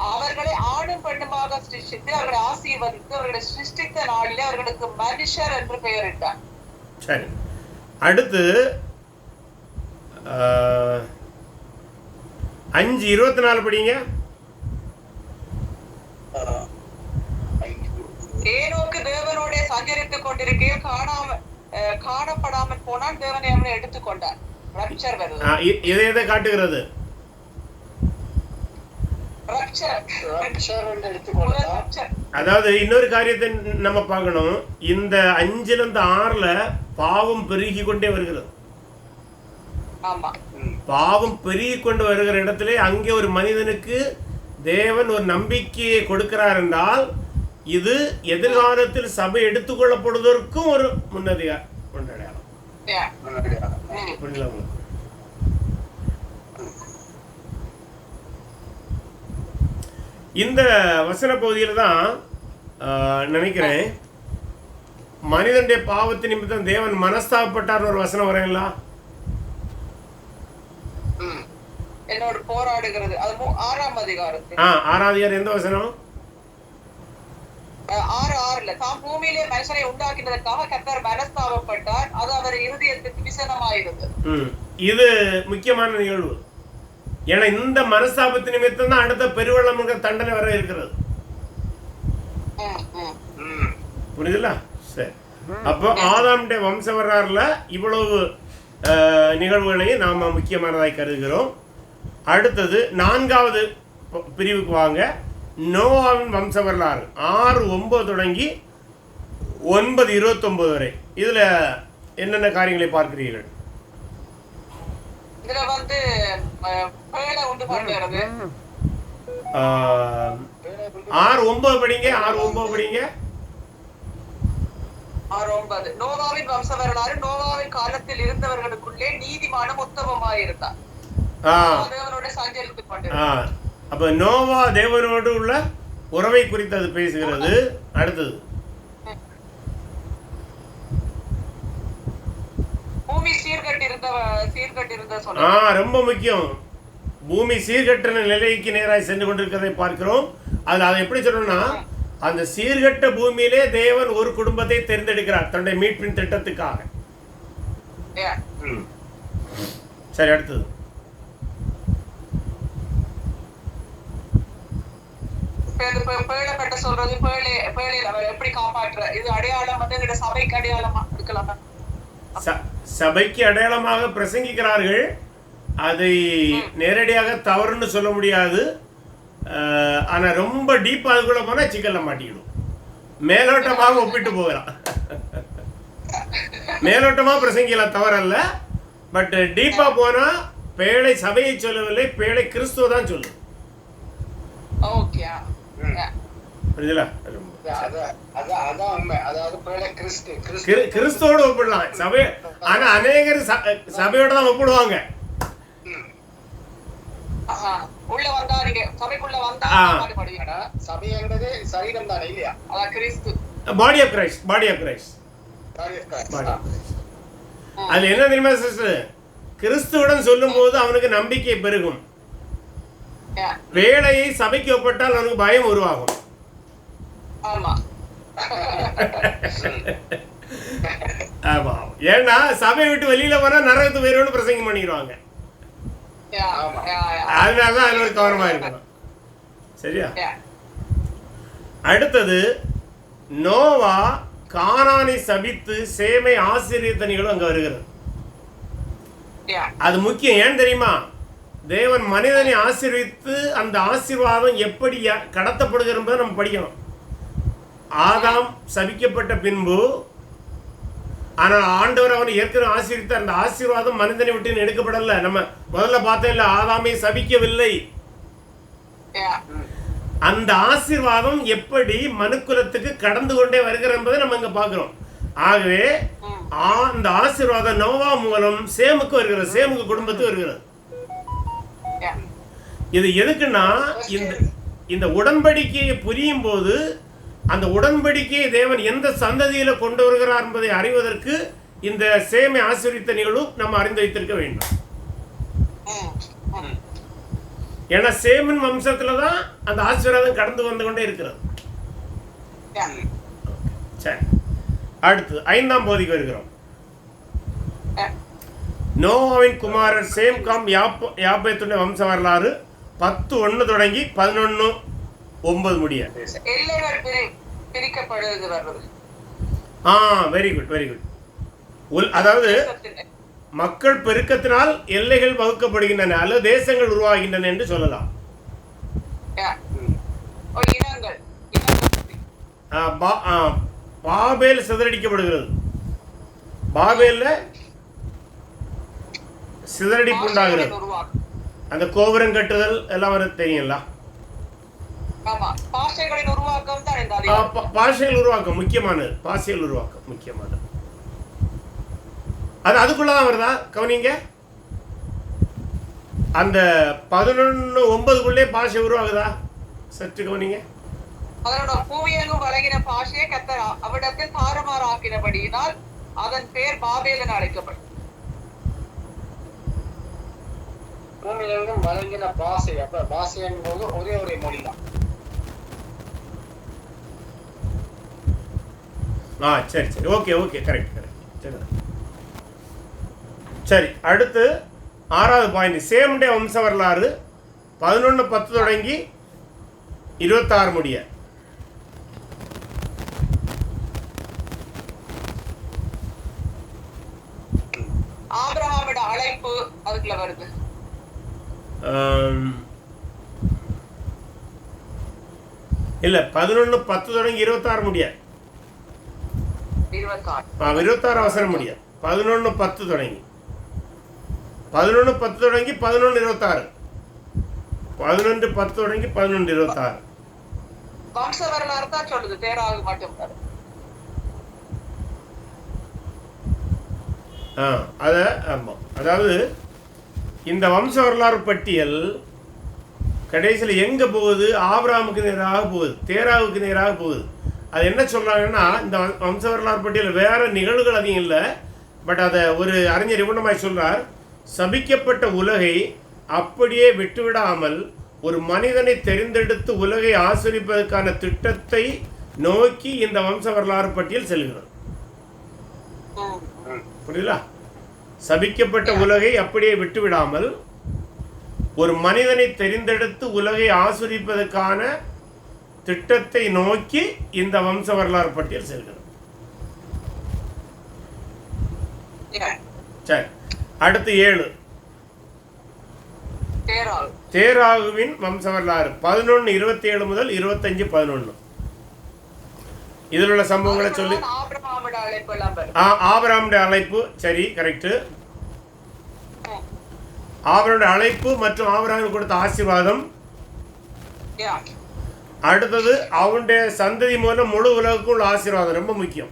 S2: அவர்களை ஆணும் பெண்ணுமாக சிருஷ்டித்து அவர்களை ஆசீர்வதித்து அவர்களை சிருஷ்டித்த நாளிலே அவர்களுக்கு மனுஷர் என்று பெயரிட்டார்.
S1: சரி, அடுத்து 5:24 படிங்க.
S2: ஏனோக்கு தேவனோட சஞ்சரித்துக் கொண்டிருக்கையில் காணப்படாமல் போனால் தேவனை அவனை எடுத்துக்கொண்டார். ரப்சர் வருது.
S1: எதை காட்டுகிறது? அதாவது இன்னொரு காரியத்தை நம்ம பார்க்கணும். இந்த 5லிருந்து 6ல பாவம் பெருகி கொண்டே வருகிறது. பாவம் பெருகி கொண்டு வருகிற இடத்துல அங்கே ஒரு மனிதனுக்கு தேவன் ஒரு நம்பிக்கையை கொடுக்கிறார் என்றால் இது எதிர்காலத்தில் சபை எடுத்துக்கொள்ளப்படுவதற்கும் ஒரு முன்னதிகா கொண்டாடையாளம். இந்த வசன பகுதியில் தான் நினைக்கிறேன் மனிதனுடைய பாவத்தின் நிமித்தம் தேவன் மனஸ்தாபப்பட்டார் ஒரு வசனம் வரீங்களா?
S2: என்னோடு போராடுகிறது. அது 6ஆம் அதிகாரத்தில்.
S1: 6ஆம் அதிகாரம் எந்த வசனம்?
S2: 6:6 தாம் பூமியிலே மனுஷனை உண்டாக்கினதற்காக கர்த்தர் மனஸ்தாபப்பட்டார். அது அவர் இருதயத்துக்கு விசனமாயிருந்தது.
S1: இது முக்கியமான நிகழ்வு. ஏன்னா இந்த மனஸ்தாபத்தின் நிமித்தம் தான் அடுத்த பெருவெள்ளம் தண்டனை வர இருக்கிறது. புரியுதுல்ல? சரி, அப்போ ஆதாமுடைய வம்ச வரலாறுல இவ்வளவு நிகழ்வுகளையும் நாம் முக்கியமானதாய் கருதுகிறோம். அடுத்தது 4வது பிரிவுக்கு வாங்க. நோவாவின் வம்ச வரலாறு 6:9 தொடங்கி 9:29 வரை. இதுல என்னென்ன காரியங்களை பார்க்கிறீர்கள்?
S2: இதுல வந்து பேழை உண்டு பண்ணுறது.
S1: 6:9 படிங்க. 6:9 படிங்க.
S2: 6:9 நோவாவின் வம்ச வரலாறு. நோவாவின் காலத்தில் இருந்தவர்களுக்குள்ளே நீதிமானும் உத்தமமாயிருந்தார். தேவனோட சஞ்சரித்துக் கொண்டிருந்தார்.
S1: அப்ப நோவா தேவனோடு உள்ள உறவை குறித்து அது பேசுகிறது. அடுத்தது
S2: பூமி சீர்கட்டிருந்த
S1: ரொம்ப முக்கியம். பூமி சீர்கட்டின நிலைக்கு நேராக சென்று கொண்டிருக்கிறதை பார்க்கிறோம். அது அதை எப்படி சொல்லணும்னா, அந்த சீர்கட்ட பூமியிலே தேவன் ஒரு குடும்பத்தை தேர்ந்தெடுக்கிறார் தன்னுடைய மீட்பின் திட்டத்துக்காக. சரி, அடுத்தது
S2: பேழப்பட்ட சொல்றது. பேழை எப்படி காப்பாற்ற இது அடையாளம் வந்து சபைக்கு அடையாளமா இருக்கலாமா?
S1: சபைக்கு அடையாளமாக பிரசங்கிக்கிறார்கள். அதை நேரடியாக தவறுன்னு சொல்ல முடியாது. ஆனா ரொம்ப டீப்பா அதுக்குள்ள போனா சிக்கல்ல மாட்டிக்கணும். மேலோட்டமாக ஒப்பிட்டு போகலாம். மேலோட்டமா பிரசங்கிக்கலாம், தவறல்ல. பட் டீப்பா போனா பேழை சபையை சொல்லவில்லை, பேழை கிறிஸ்துவ தான் சொல்லும். கிறிஸ்துவோட ஒப்பிடலாம் சபை. ஆனா அநேகர் சபையோட தான் ஒப்பிடுவாங்க. Body of Christ. அது என்ன தெரியுமா சிஸ்டர்? கிறிஸ்துவுடன் சொல்லும் போது அவனுக்கு நம்பிக்கை பெருகும். வேலையை சபைக்கு ஒப்பட்டால் அவனுக்கு பயம் உருவாகும். ஆமா. ஏன்னா சபை விட்டு வெளியில போனா நரகத்து போயிருவோம்னு பிரசங்கம் பண்ணிடுவாங்க. அதனாலதான் அதுல ஒரு கவனமா இருக்கணும். சரியா? அடுத்தது நோவா கானானை சபித்து சேமை ஆசீர்வதித்த நிகழ்வு அங்க வருகிறது. அது முக்கியம். ஏன் தெரியுமா? தேவன் மனிதனை ஆசீர்வதித்து அந்த ஆசீர்வாதம் எப்படி கடத்தப்படுகிறது என்பதை நம்ம படிக்கணும். ஆதாம் சபிக்கப்பட்ட பின்பு ஆனால் ஆண்டவர் அவனை ஏற்கனவே ஆசீர்வித்த அந்த ஆசீர்வாதம் மனிதனை விட்டு எடுக்கப்படல. நம்ம முதல்ல பார்த்தோம் இல்ல, ஆதாமை சபிக்கவில்லை. அந்த ஆசீர்வாதம் எப்படி மனுக்குலத்துக்கு கடந்து கொண்டே வருகிறது என்பதை நம்ம இங்க பார்க்கிறோம். ஆகவே அந்த ஆசீர்வாதம் நோவா மூலம் சேமுக்கு வருகிறது, சேமுக்கு குடும்பத்துக்கு வருகிறது. இது எதுக்குன்னா இந்த உடன்படிக்கையை புரியும் போது அந்த உடன்படிக்கையை தேவன் எந்த சந்ததியில கொண்டு வருகிறார் என்பதை அறிவதற்கு இந்த சேமை ஆசீர்வித்த நிகழ்வு நம்ம அறிந்து வைத்திருக்க வேண்டும். ஏன்னா சேமின் வம்சத்துல தான் அந்த ஆசீர்வாதம் கடந்து வந்து கொண்டே இருக்கிறது. சரி, அடுத்து 5ஆம் பகுதிக்கு வருகிறோம். நோவாவின் குமாரர் சேம் காம் யாப்பேத்துடைய வம்ச வரலாறு 10:1 தொடங்கி 11:9 முடிய. Very good, very good. அதாவது மக்கள் பெருக்கத்தினால் எல்லைகள் வகுக்கப்படுகின்றன அல்லது தேசங்கள் உருவாகின்றன என்று சொல்லலாம். பாபேல் சிதறடிக்கப்படுகிறது. பாபேல்ல சிதறடிப்பு உண்டாகிறது. அந்த கோபுரம் கட்டுதல் எல்லாம் தெரியுங்களா? பாஷைகள் உருவாக்கம் முக்கியமானது. பாஷைகள் உருவாக்கம் முக்கியமானது. அது அதுக்குள்ளதான் வருதா? கவனிங்க, அந்த 11:9 பாஷை உருவாகுதா? சற்று கவனிங்க.
S2: பூமியெங்கும் வழங்கின பாஷையை கர்த்தர் அவ்விடத்தில் தாறுமாறாக்கினபடியினால் அதன் பெயர் பாபேல் என அழைக்கப்படும்.
S3: பூமியெங்கும் வழங்கின பாஷை, அப்ப பாஷை என்பது ஒரே ஒரு மொழி தான்.
S1: சரி சரி, ஓகே ஓகே, கரெக்ட் கரெக்ட். சரி சரி, அடுத்து 6வது பாயிண்ட். சேமுடைய வம்ச வரலாறு 11:10 தொடங்கி 26 முடிய.
S2: ஆபிரகாமோட அழைப்பு அதுக்குள்ள வருது.
S1: இல்ல, 11:10 தொடங்கி 26 முடிய. 26 அவசரம் முடிய. 11:10 தொடங்கி 11:10 தொடங்கி 11:26. 11:10 தொடங்கி 11:26
S2: வம்ச வரலாறு தான் சொல்லுது, தேராகு மட்டும்.
S1: அதாவது இந்த வம்ச வரலாறு பட்டியல் கடைசியில் எங்க போகுது? ஆபிரகாமுக்கு நேராக போகுது, தேராவுக்கு நேராக போகுது. அது என்ன சொல்றாங்கன்னா, இந்த வம்ச வரலாறு பட்டியல் வேற நிகழ்வுகள் அதிகம் இல்லை. பட் அதை ஒரு அறிஞர் இவ்வளமாய் சொல்றார். சபிக்கப்பட்ட உலகை அப்படியே விட்டுவிடாமல் ஒரு மனிதனை தெரிந்தெடுத்து உலகை ஆசிரிப்பதற்கான திட்டத்தை நோக்கி இந்த வம்ச வரலாறு பட்டியல் செல்கிறது. புரியுதா? சபிக்கப்பட்ட உலகை அப்படியே விட்டுவிடாமல் ஒரு மனிதனை தெரிந்தெடுத்து உலகை ஆசிரிப்பதற்கான திட்டத்தை நோக்கி இந்த வம்ச வரலாறு பட்டியல் செல்கிறது. சரி, அடுத்து 7 தேராகுவின் வம்ச வரலாறு 11:27 முதல் 25:11. இதில் உள்ள சம்பவங்களை சொல்லி. ஆபிரகாமுடைய அழைப்பு, சரி கரெக்ட். ஆபிரகாமுடைய அழைப்பு மற்றும் ஆபிரகாமுக்கு கொடுத்த ஆசீர்வாதம். அடுத்தது அவனுடைய சந்ததி மூலம் முழு உலகுக்கும் உள்ள ஆசீர்வாதம் ரொம்ப முக்கியம்.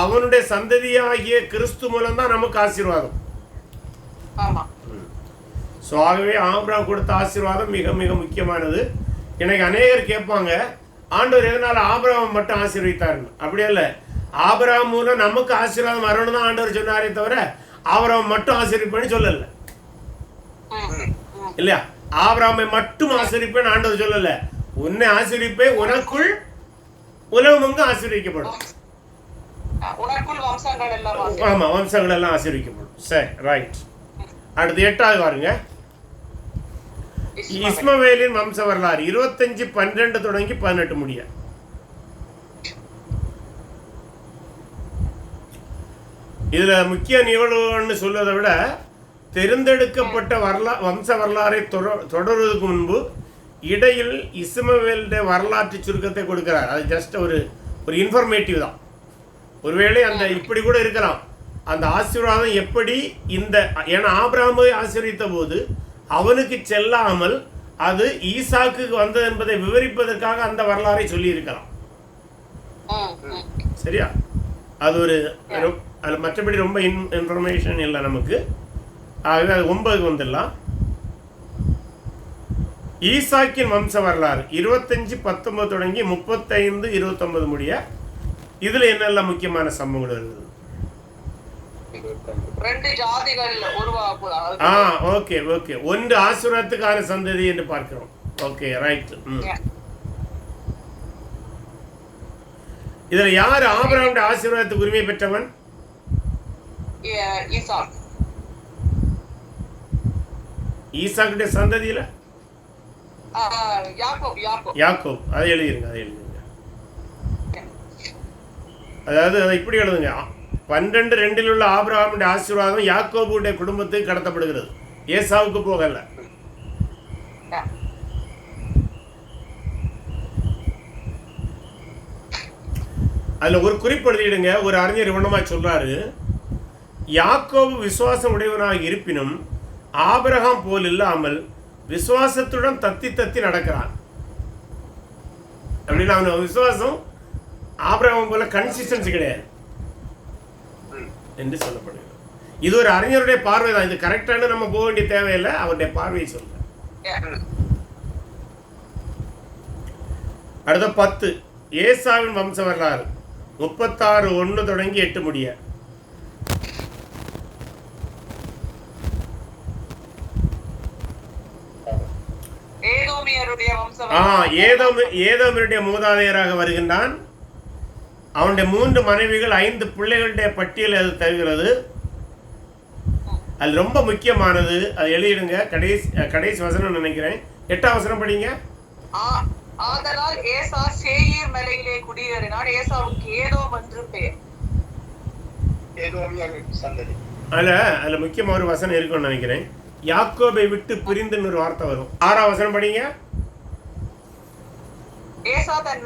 S1: அவனுடைய சந்ததியாகிய கிறிஸ்து மூலம் தான் நமக்கு ஆசீர்வாதம். ஆகவே ஆபிரகாம் கொடுத்த ஆசீர்வாதம் மிக மிக முக்கியமானது. எனக்கு அநேகர் கேட்பாங்க, ஆண்டவர் எதனால ஆபிரகாம் மட்டும் ஆசீர்வதித்தாருன்னு. அப்படியே இல்லை, ஆபிரகாம் மூலம் நமக்கு ஆசீர்வாதம் வரணும் தான் ஆண்டவர் சொன்னாரே தவிர ஆபிரகாம் மட்டும் ஆசீர்விப்பேன்னு சொல்லல. இல்லையா? ஆபிரகாமை மட்டும் ஆசீர்விப்பேன்னு ஆண்டவர் சொல்லல. உன்னை ஆசீர்விப்பேன், உனக்குள் உலகம் எங்கும் ஆசீர்வதிக்கப்படும்.
S2: உனக்குள் வம்சங்கள் எல்லாம்
S1: ஆமாம், வம்சங்கள் எல்லாம் ஆசீர்வதிக்கப்படும். சரி, ரைட். அடுத்து 8வது பாருங்க. இஸ்மவேலின் வம்ச வரலாறு 25:12 தொடங்கி 18 முடிய. இதுல முக்கிய நிகழ்வுன்னு சொல்வதை விட தெரிந்தெடுக்கப்பட்ட வம்ச வரலாறை தொடர்வதற்கு முன்பு இடையில் இஸ்மவேலுடைய வரலாற்று சுருக்கத்தை கொடுக்கிறார். அது ஜஸ்ட் ஒரு இன்ஃபர்மேட்டிவ் தான். ஒருவேளை அந்த இப்படி கூட இருக்கலாம், அந்த ஆசீர்வாதம் எப்படி இந்த, ஏன்னா ஆபிரகாமை ஆசீர்வதித்த போது அவனுக்கு செல்லாமல் அது ஈசாக்கு வந்தது என்பதை விவரிப்பதற்காக அந்த வரலாறை சொல்லி இருக்கலாம். சரியா? அது ஒரு அதில் மற்றபடி ரொம்ப இன்ஃபர்மேஷன் இல்லை நமக்கு. ஆகவே அது 9க்கு வந்துடலாம். ஈசாக்கின் வம்ச வரலாறு 25:19 தொடங்கி 35:29 முடிய. இதுல என்னெல்லாம் முக்கியமான சம்பவங்கள் இருக்குது?
S2: 2 ஜாதிகள் உருவாகுது.
S1: Okay okay. ஒன்று ஆசீர்வாதத்துக்கான சந்ததி என்று பார்க்கிறோம். Okay, right. இதுல யார் ஆபிரகாமுடைய ஆசீர்வாதத்துக்கு உரிமை பெற்றவன்?
S2: ஈசாக்.
S1: ஈசாக்குடைய சந்ததியில யாக்கோப். அதை எழுதிருங்க. அதாவது அதை இப்படி எழுதுங்க. 12:2 உள்ள ஆபிரகாமுடைய ஆசீர்வாதம் யாக்கோபுடைய குடும்பத்துக்கு கடத்தப்படுகிறது, ஏசாவுக்கு போகல. அதுல ஒரு குறிப்பு எழுதிடுங்க. ஒரு அறிஞர் இவனமா சொல்றாரு, யாக்கோபு விசுவாசம் உடையவனாக இருப்பினும் ஆபிரகாம் போல் இல்லாமல் விசுவாசத்துடன் தத்தி நடக்கிறான். அப்படின்னா அவன் விசுவாசம் ஆபிரகாம் போல கன்சிஸ்டன்சி கிடையாது என்று சொல்லப்படுகிறது. இது ஒரு அறிஞருடைய பார்வை தான். இது கரெக்டான நம்ம போக வேண்டிய தேவையில்லை, அவருடைய பார்வையை சொல்ல. அடுத்த 10 ஏசாவின் வம்ச வரலாறு 36:1 தொடங்கி 8 முடிய. ஏதோமியருடைய மூதாதையராக வருகின்றான். அவனுடைய 3 மனைவிகள் 5 பிள்ளைகளுடைய பட்டியல் அது தருகிறது. அது ரொம்ப முக்கியமானது. அது எழுதிடுங்க. கடைசி வசனம் நினைக்கிறேன். 8ஆம் வசனம் படிங்க.
S2: ஆதலால் ஏசா சேயீர் மலையிலே குடியேறினான். ஏசாவுக்கு ஏதோம் என்று பெயர்.
S1: அதுல முக்கியமா ஒரு வசனம் இருக்குன்னு நினைக்கிறேன். யாக்கோபை விட்டு பிரிந்துன்னு ஒரு வார்த்தை வரும். 6ஆம் வசனம் படிங்க.
S2: ஏசா தன்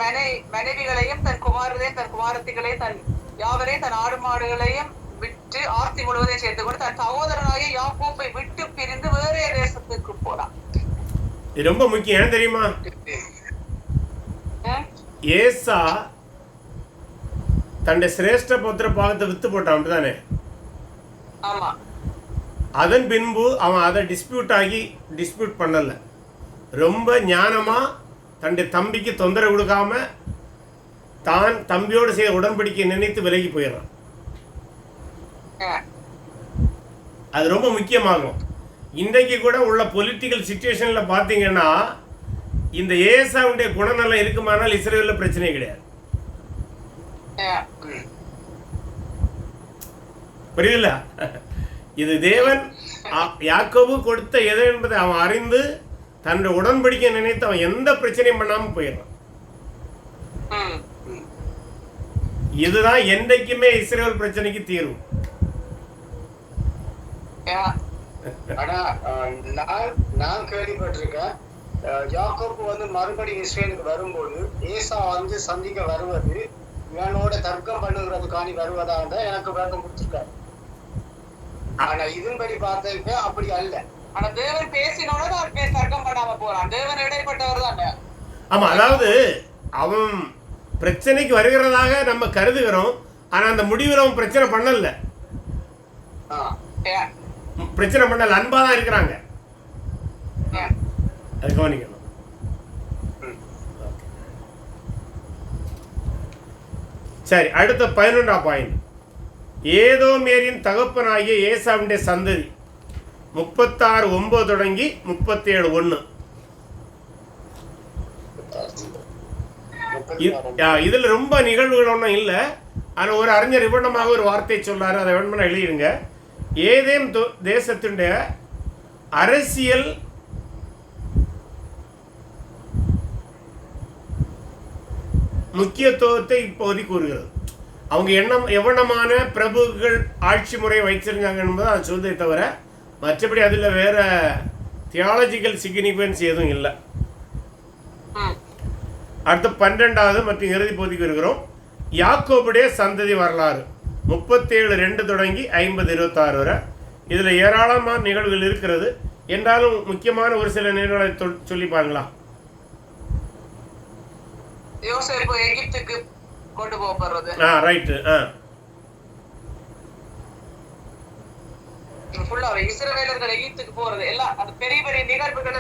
S2: மனைவிகளையும் தன் குமாரரையும் தன் குமாரத்திகளையும் தன் யாவரையும் தன் ஆடு மாடுகளையும் விட்டு ஆர்த்தி முழுவதையும் சேர்த்து கொண்டு தன் சகோதரனாகிய யாக்கோபை விட்டு பிரிந்து வேறே தேசத்துக்கு போனான்.
S1: இது ரொம்ப முக்கியம். ஏன் தெரியுமா? ஏசா தன்னுடைய சிரேஷ்ட புத்திர பாகத்தை வித்து போட்டான், அப்படிதானே?
S2: ஆமா.
S1: அதன் பின்பு அவன் அதை டிஸ்பியூட் பண்ணல. ரொம்ப ஞானமா தன்னுடைய தம்பிக்கு தொந்தரவு கொடுக்காம தான் தம்பியோடு செய்த உடன்படிக்கை நினைத்து விலகி போயிடறான். அது ரொம்ப முக்கியமாகும். இன்றைக்கு கூட உள்ள பொலிட்டிக்கல் சிச்சுவேஷன்ல பாத்தீங்கன்னா இந்த ஏசாவுடைய குணநலம் இருக்குமானால் இஸ்ரேல்ல பிரச்சனை கிடையாது. புரியுதுல்ல? இது தேவன் யாக்கோபு கொடுத்த எதை என்பதை அவன் அறிந்து தன்னுடைய உடன்படிக்கை நினைத்து அவன் எந்த பிரச்சனையும் பண்ணாம போயிடறான். இதுதான் என்றைக்குமே இஸ்ரேல் பிரச்சனைக்கு தீர்வு.
S3: ஆனா நான் கேள்விப்பட்டிருக்கேன், யாக்கோபு மறுபடியும் இஸ்ரேலுக்கு வரும்போது ஏசா சந்திக்க வருவது இவனோட தர்க்கம் பண்ணுகிறதுக்காண்டி வருவதாக தான் எனக்கு விளக்கம் கொடுத்திருக்காரு. ஆனா இதன்படி பார்த்ததுக்கு அப்படி அல்ல.
S2: ஆனா தேவன் பேசினோட தர்க்கம் பண்ணாம போறான். தேவன் இடைப்பட்டவர் தானே.
S1: ஆமா, அதாவது அவன் பிரச்சனைக்கு வருகிறதாக நம்ம கருதுகிறோம். ஆனா அந்த முடிவில் அவன் பிரச்சனை பண்ணல. பிரச்சனை பண்ணல, அன்பா தான் இருக்கிறாங்க. அது கவனிக்கணும். சரி, அடுத்த 11ஆம் பாயிண்ட். ஏதோமியரின் தகப்பனாகிய ஏசாவுடைய சந்ததி 36:9 தொடங்கி 37:1. இதுல ரொம்ப நிகழ்வுகள் ஒன்றும் இல்லை. ஆனால் ஒரு அறிஞர் இவண்ணமாக ஒரு வார்த்தை சொல்லாரு, அதை வேணும்னா எழுதிடுங்க. ஏதேன் தேசத்துடைய அரசியல் முக்கியத்துவத்தை இப்போதைக்கு கூறுகிறது. அவங்க எவ்வளமான பிரபுக்கள் ஆட்சி முறை வைத்திருந்தாங்க என்பதை அது சொல்வதை தவிர மற்றபடி அதில் வேற தியாலஜிக்கல் சிக்னிஃபிகன்ஸ் எதுவும் இல்லை. அடுத்து 12வது மற்றும் இறுதி பகுதிக்கு இருக்கிறோம். யாக்கோபுடைய சந்ததி வரலாறு 37:2 தொடங்கி 50:26 வரை. இதில் ஏராளமான நிகழ்வுகள் இருக்கிறது. என்றாலும் முக்கியமான ஒரு சில நிகழ்வுகளை சொல்லி பாருங்களா.
S2: யோசேப்பு எகிப்துக்கு கொண்டு போகப்படுறது.
S1: ரைட்டு.
S2: இஸ்ரவேலர்கள் எகிப்துக்கு போறது எல்லாம் அது பெரிய பெரிய நிகழ்வுகள்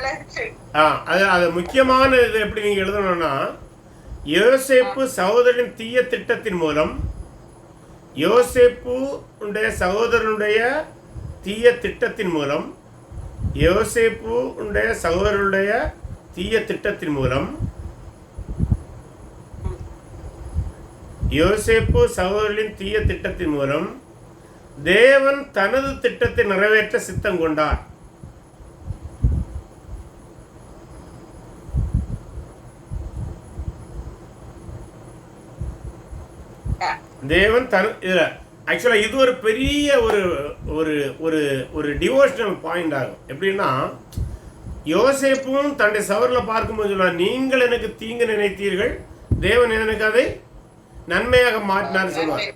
S1: அது முக்கியமான இது எப்படி நீங்க எழுதணும்னா, யோசேப்பு சகோதரனின் தீய திட்டத்தின் மூலம், யோசேப்பு சகோதரனுடைய தீய திட்டத்தின் மூலம், யோசேப்பு சகோதரனுடைய தீய திட்டத்தின் மூலம், யோசேப்பு சகோதரனின் தீய திட்டத்தின் மூலம் தேவன் தனது திட்டத்தை நிறைவேற்ற சித்தம் கொண்டார். தேவன் ஆக்சுவலா இது ஒரு பெரிய ஒரு ஒரு ஒரு ஒரு டிவோஷனல் பாயிண்ட் ஆகும். எப்படின்னா, யோசேப்பும் தன்னுடைய சவரில் பார்க்கும்போது சொல்லுவார், நீங்கள் எனக்கு தீங்கு நினைத்தீர்கள், தேவன் எனக்கு அதை நன்மையாக மாற்றினார் சொல்லுவார்.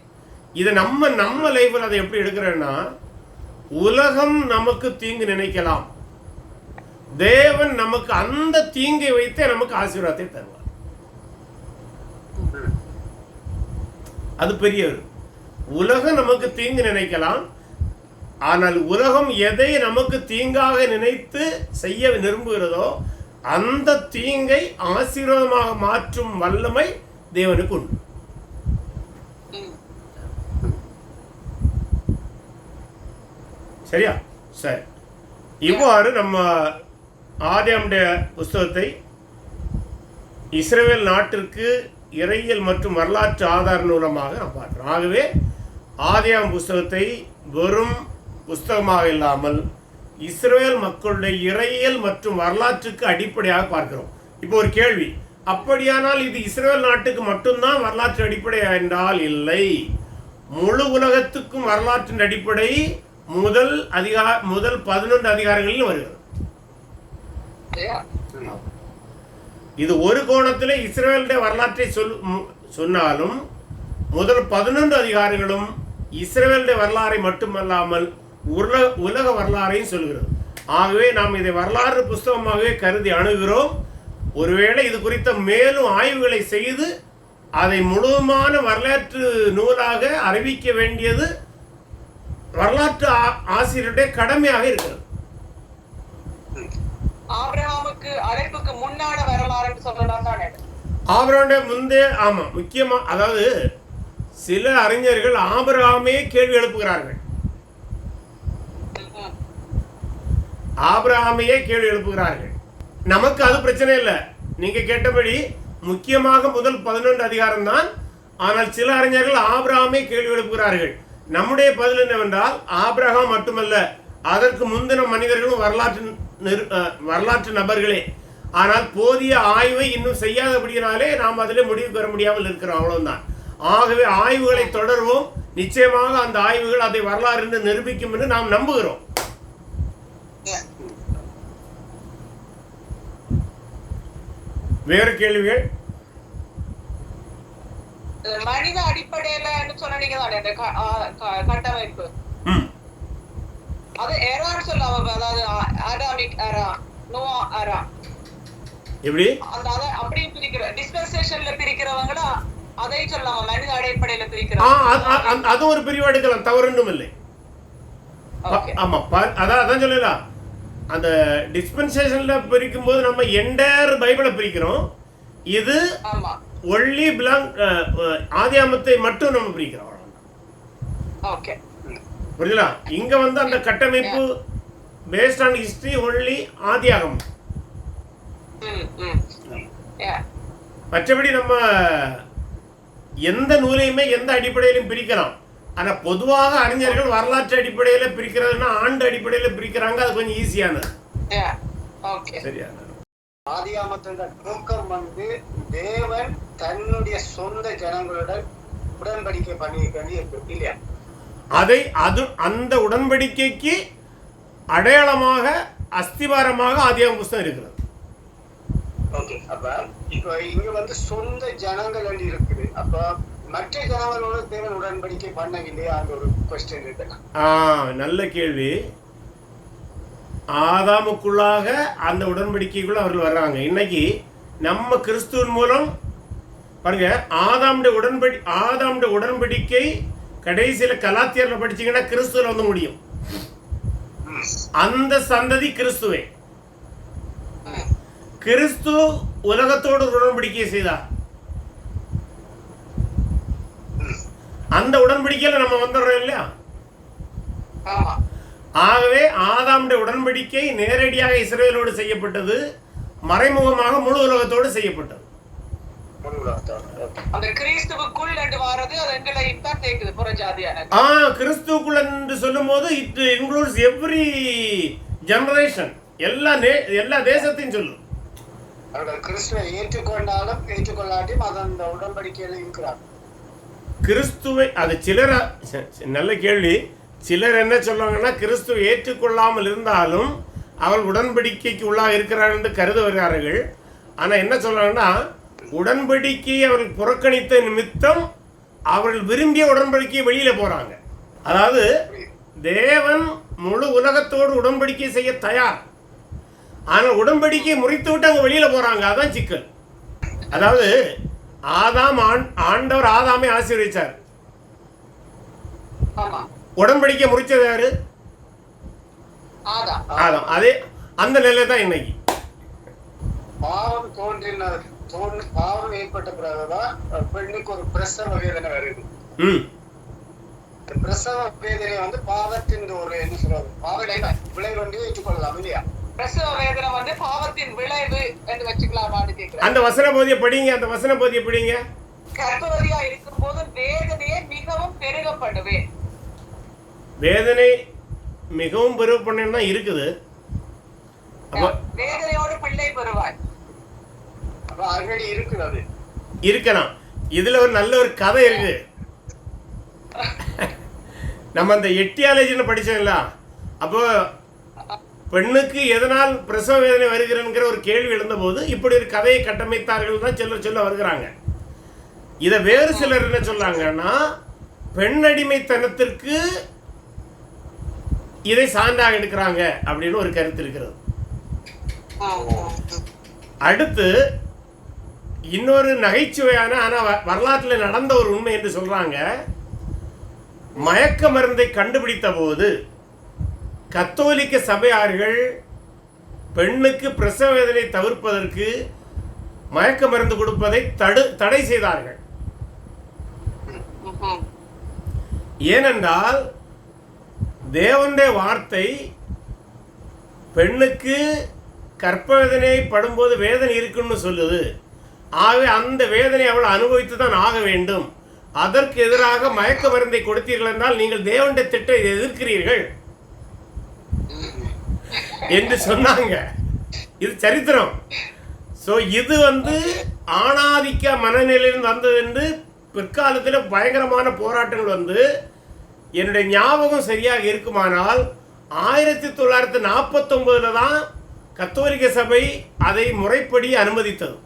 S1: இதை நம்ம லைஃப்பில் அதை எப்படி எடுக்கிறேன்னா, உலகம் நமக்கு தீங்கு நினைக்கலாம், தேவன் நமக்கு அந்த தீங்கை வைத்தே நமக்கு ஆசீர்வாதத்தை தருவார். அது பெரிய உலகம் நமக்கு தீங்கு நினைக்கலாம், ஆனால் உலகம் எதை நமக்கு தீங்காக நினைத்து செய்ய விரும்புகிறதோ அந்த தீங்கை ஆசீர்வாதமாக மாற்றும் வல்லமை தேவனுக்கு உண்டு. சரியா? சரி. இவ்வாறு நம்ம ஆதியாமுடைய புஸ்தகத்தை இஸ்ரவேல் நாட்டிற்கு இறையியல் மற்றும் வரலாற்று ஆதார நூலமாக நாம் பார்க்கிறோம். ஆகவே ஆதியாம் புஸ்தகத்தை வெறும் புஸ்தகமாக இல்லாமல் இஸ்ரவேல் மக்களுடைய இறையியல் மற்றும் வரலாற்றுக்கு அடிப்படையாக பார்க்கிறோம். இப்போ ஒரு கேள்வி, அப்படியானால் இது இஸ்ரவேல் நாட்டுக்கு மட்டும்தான் வரலாற்று அடிப்படை என்றால் இல்லை, முழு உலகத்துக்கும் வரலாற்றின் அடிப்படை முதல் 11 அதிகாரங்களில் வருகிறது. இது ஒரு கோணத்தில் இஸ்ரவேலுடைய வரலாற்றை சொன்னாலும் முதல் 11 அதிகாரங்களும் இஸ்ரவேலுடைய வரலாறை மட்டுமல்லாமல் உலக வரலாறையும் சொல்கிறது. ஆகவே நாம் இதை வரலாறு புஸ்தகமாகவே கருதி அணுகிறோம். ஒருவேளை இது குறித்த மேலும் ஆய்வுகளை செய்து அதை முழுமையான வரலாற்று நூலாக அறிவிக்க வேண்டியது வரலாற்று ஆசிரியருடைய கடமையாக இருக்கிறது.
S2: ஆபிரகாமுக்கு அழைப்புக்கு முன்னாடி வரலாறு சொல்லலாம் தானே?
S1: ஆபிரகாமுடைய முந்தே, ஆமா, முக்கியமா, அதாவது சில அறிஞர்கள் ஆபிரகாமே கேள்வி எழுப்புகிறார்கள். ஆபிரகாமையே கேள்வி எழுப்புகிறார்கள். நமக்கு அது பிரச்சனை இல்லை. நீங்க கேட்டபடி முக்கியமாக முதல் 11 அதிகாரம் தான். ஆனால் சில அறிஞர்கள் ஆபிரகாமே கேள்வி எழுப்புகிறார்கள். நம்முடைய பதில் என்னவென்றால், ஆபிரகாம் மட்டுமல்ல, அதற்கு முந்தின மனிதர்களும் வரலாற்று நபர்களே. ஆனால் போதிய ஆய்வை இன்னும் செய்யாதபடியினாலே நாம் அதில் முடிவுக்கு வர முடியாமல் இருக்கிறோம், அவ்வளவுதான். ஆகவே ஆய்வுகளை தொடர்வோம். நிச்சயமாக அந்த ஆய்வுகள் அதை வரலாறு என்று நிரூபிக்கும் என்று நாம் நம்புகிறோம். வேறு கேள்விகள்?
S2: மனித அடிப்படையில சொன்னீங்க கட்டமைப்பு, அது எரான்னு சொல்லாம, அதாவது ஆடாமிக் எரா, நோவா எரா,
S1: எப்படி
S2: அந்த அப்படி பிரிக்கிற டிஸ்பென்சேஷன்ல பிரிக்கிறவங்கள அதை சொல்லாம மனித அடிப்படையில பிரிக்கிறோம்.
S1: அது ஒரு பிரிவு எடுக்கலாம், தவறுண்டும் இல்லை. ஆமா, அதான் சொல்லலாம். அந்த டிஸ்பென்சேஷன்ல பிரிக்கும் போது நம்ம என்டையர் பைபிளை பிரிக்கிறோம். இது ஒன்லி பிலாங் ஆதியாமத்தை மட்டும் நம்ம பிரிக்கிறோம்.
S2: ஓகே,
S1: புரியுதா? இங்க வந்து அந்த கட்டமைப்பு பேஸ்ட் ஆன் ஹிஸ்டரி ஒன்லி ஆதியாகமம். மற்றபடி நம்ம எந்த நூலையுமே எந்த அடிப்படையிலும் பிரிக்கலாம். ஆனால் பொதுவாக அறிஞர்கள் வரலாற்று அடிப்படையில் பிரிக்கிறதுனா ஆண்டு அடிப்படையில் பிரிக்கிறாங்க. அது கொஞ்சம் ஈஸியானது. சரியா?
S3: ஆதியாமத்தோட நோக்கம் வந்து தேவன் தன்னுடைய சொந்த ஜனங்களுடன் உடன்படிக்கை பண்ணியிருக்க இல்லையா?
S1: அந்த உடன்படிக்கைக்கு அடையாளமாக அஸ்திவாரமாக ஆதியாகம புஸ்தகம் இருக்கிறது.
S3: ஓகே, அப்ப இப்ப இங்க வந்து சொந்த ஜனங்கள் இருக்குது. அப்ப மற்ற ஜனங்களோட தேவன் உடன்படிக்கை பண்ணவில்லையா? அந்த ஒரு கொஸ்டின் இருக்கு.
S1: நல்ல கேள்வி. ஆதாமுக்குள்ளாக அந்த உடன்படிக்கைக்குள்ள அவர்கள் வர்றாங்க. இன்னைக்கு நம்ம கிறிஸ்துவின் மூலம் பாருங்க, ஆதாமுடைய உடன்படிக்கை கடைசியில் கலாத்தியர்ல படிச்சீங்கன்னா கிறிஸ்துவ வந்து முடியும். அந்த சந்ததி கிறிஸ்துவே. கிறிஸ்து உலகத்தோடு உடன்படிக்கை செய்தார். அந்த உடன்படிக்கையில நம்ம வந்துடுறோம் இல்லையா? ஆகவே ஆதாமுடைய உடன்படிக்கை நேரடியாக இஸ்ரவேலோடு செய்யப்பட்டது, மறைமுகமாக முழு உலகத்தோடு செய்யப்பட்டது. கிறிஸ்துவுக்குள் என்று சொல்லும் போது இட் இன்க்ளூட்ஸ் எவ்ரி ஜெனரேஷன், எல்லா தேசத்தையும் சொல்லும்.
S3: கிறிஸ்துவை ஏற்றுக்கொண்டாலும் ஏற்றுக்கொள்ளாட்டியும் அந்த உடன்படிக்கையில இருக்கிறார்.
S1: கிறிஸ்துவை அது சிலர், நல்ல கேள்வி, சிலர் என்ன சொல்லுவாங்கன்னா கிறிஸ்துவை ஏற்றுக்கொள்ளாமல் இருந்தாலும் அவள் உடன்படிக்கைக்கு உள்ளாக இருக்கிறார் என்று கருத வருகிறார்கள். ஆனால் என்ன சொல்றாங்கன்னா உடன்படிக்கையை அவர்கள் புறக்கணித்த நிமித்தம் அவர்கள் விரும்பிய உடன்படிக்கையை வெளியில போறாங்க. அதாவது தேவன் முழு உலகத்தோடு உடன்படிக்கை செய்ய தயார், ஆனால் உடன்படிக்கையை முறித்து விட்டு அங்க வெளியில போறாங்க. அதான் சிக்கல். அதாவது ஆண்டவர் ஆதாமை ஆசீர்வதிச்சார். உடன்படிக்கை முறிச்சது யாரு? ஆதாம். அதே அந்த நிலை தான் இன்னைக்கு.
S3: பாவம் ஏற்பட்ட பிறகுதான் பெண்ணுக்கு ஒரு பிரசவ வேதனை வருது. பிரசவ வேதனை வந்து பாவத்தின் ஒரு என்ன சொல்றது, பாவத்தின் விளைவு வந்து ஏற்றுக்கொள்ளலாம் இல்லையா?
S2: பிரசவ வேதனை வந்து பாவத்தின் விளைவு என்று வச்சுக்கலாமான்னு கேக்குறேன்.
S1: அந்த வசன போதியை படிங்க, அந்த வசன போதியை படிங்க.
S2: கர்ப்பவதியா இருக்கும் போது வேதனையை மிகவும் பெருக பண்ணுவேன்.
S1: வேதனை மிகவும் பெருக பண்ணா இருக்குது.
S2: வேதனையோடு பிள்ளை பெறுவாய்.
S1: இருக்கலாம். இதுல ஒரு நல்ல ஒரு கதை இருக்கு. நம்ம அந்த எட்டியாலஜின்னு படிச்சோம்ல, அப்போ பெண்ணுக்கு எதனால் பிரசவ வேதனை வருகிறங்கிற ஒரு கேள்வி எழுந்தபோது இப்படி ஒரு கதையை கட்டமைத்தார்கள் தான் சிலர் சொல்ல வருகிறாங்க. இதை வேறு சிலர் என்ன சொல்றாங்கன்னா பெண் அடிமைத்தனத்திற்கு இதை சான்றாக எடுக்கிறாங்க அப்படின்னு ஒரு கருத்து இருக்கிறது. அடுத்து இன்னொரு நகைச்சுவையான ஆனால் வரலாற்றில் நடந்த ஒரு உண்மை என்று சொல்றாங்க. மயக்க மருந்தை கண்டுபிடித்த போது கத்தோலிக்க சபையார்கள் பெண்ணுக்கு பிரசவ வேதனை தவிர்ப்பதற்கு மயக்க மருந்து கொடுப்பதை தடை செய்தார்கள். ஏனென்றால் தேவனுடைய வார்த்தை பெண்ணுக்கு கற்பவேதனை படும்போது வேதனை இருக்குன்னு சொல்லுது. ஆகவே அந்த வேதனை அவள் அனுபவித்து தான் ஆக வேண்டும். அதற்கு எதிராக மயக்க மருந்தை கொடுத்தீர்கள் என்றால் நீங்கள் தேவனுடைய திட்டத்தை எதிர்க்கிறீர்கள் என்று சொன்னாங்க. இது சரித்திரம். ஸோ இது வந்து ஆணாதிக்க மனநிலையிலிருந்து வந்தது என்று பிற்காலத்தில் பயங்கரமான போராட்டங்கள் வந்து என்னுடைய ஞாபகம் சரியாக இருக்குமானால் 1949 தான் கத்தோலிக்க சபை அதை முறைப்படி அனுமதித்தது.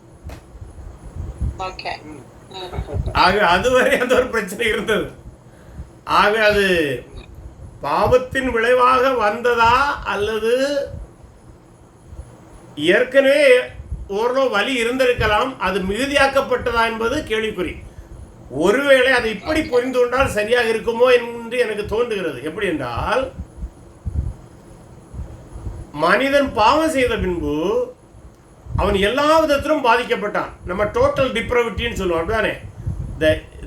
S1: ஆக அதுவரை அந்த ஒரு பிரச்சனை இருந்தது. ஆக அது பாவத்தின் விளைவாக வந்ததா அல்லது ஏற்கனவே ஓரளவு வலி இருந்திருக்கலாம், அது மிகுதியாக்கப்பட்டதா என்பது கேள்விக்குறி. ஒருவேளை அதை இப்படி புரிந்து கொண்டால் சரியாக இருக்குமோ என்று எனக்கு தோன்றுகிறது. எப்படி என்றால் மனிதன் பாவம் செய்த பின்பு அவன் எல்லா விதத்திலும் பாதிக்கப்பட்டான். நம்ம டோட்டல் டிப்ரவிட்டின்னு சொல்லுவோம், அப்படிதானே?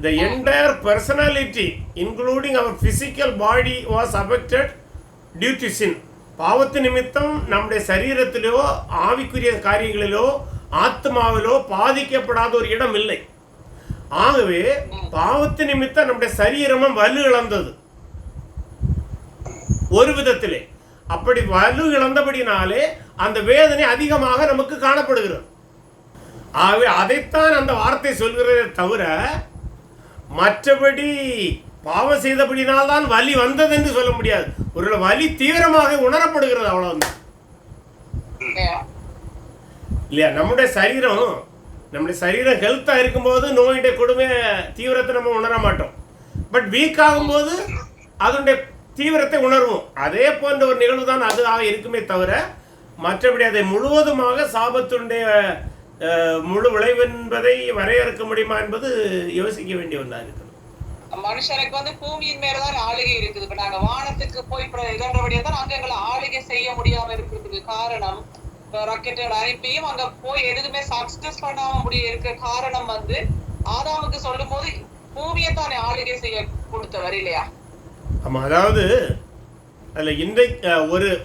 S1: The entire personality including our physical body was affected due to sin. பாவத்து நிமித்தம் நம்முடைய சரீரத்திலோ ஆவிக்குரிய காரியங்களிலோ ஆத்மாவிலோ பாதிக்கப்படாத ஒரு இடம் இல்லை. ஆகவே பாவத்து நிமித்தம் நம்முடைய சரீரமும் வலு இழந்தது ஒரு விதத்திலே. அப்படி வலு இழந்தபடினாலே அந்த வேதனை அதிகமாக நமக்கு காணப்படுகிறது. ஆகவே அதைத்தான் அந்த வார்த்தை சொல்கிறதே தவிர மற்றபடி பாவம் செய்தபடினால்தான் வலி வந்தது என்று சொல்ல முடியாது. ஒரு வலி தீவிரமாக உணரப்படுகிறது, அவ்வளவுதான் இல்லையா? நம்முடைய சரீரம் ஹெல்த்தாக இருக்கும்போது நோயுடைய கொடுமை தீவிரத்தை நம்ம உணர மாட்டோம். பட் வீக் ஆகும்போது அதனுடைய தீவிரத்தை உணர்வோம். அதே போன்ற ஒரு நிகழ்வு தான் அது இருக்குமே தவிர மற்றபடி அதை முழுவதுமாக சாபத்தினுடைய முழு விளைவென்பதை வரையறுக்க முடியுமா என்பது யோசிக்க வேண்டிய ஒன்றா இருக்குது.
S2: மனுஷனுக்கு வந்து பூமியின் மேலதான் ஆளுகை இருக்குது. இப்ப நாங்க வானத்துக்கு போய் இதன்றபடியா தான் அங்க எங்களை ஆளுகை செய்ய முடியாம இருக்கிறதுக்கு காரணம், ராக்கெட்டோட அனுப்பியும் அங்க போய் எதுவுமே சக்சஸ் பண்ணாம இருக்க காரணம் வந்து ஆதாமுக்கு சொல்லும் போது பூமியை தானே ஆளுகை செய்ய கொடுத்தவர் இல்லையா?
S1: ஆமா, அதாவது அதுல இன்றைக்கு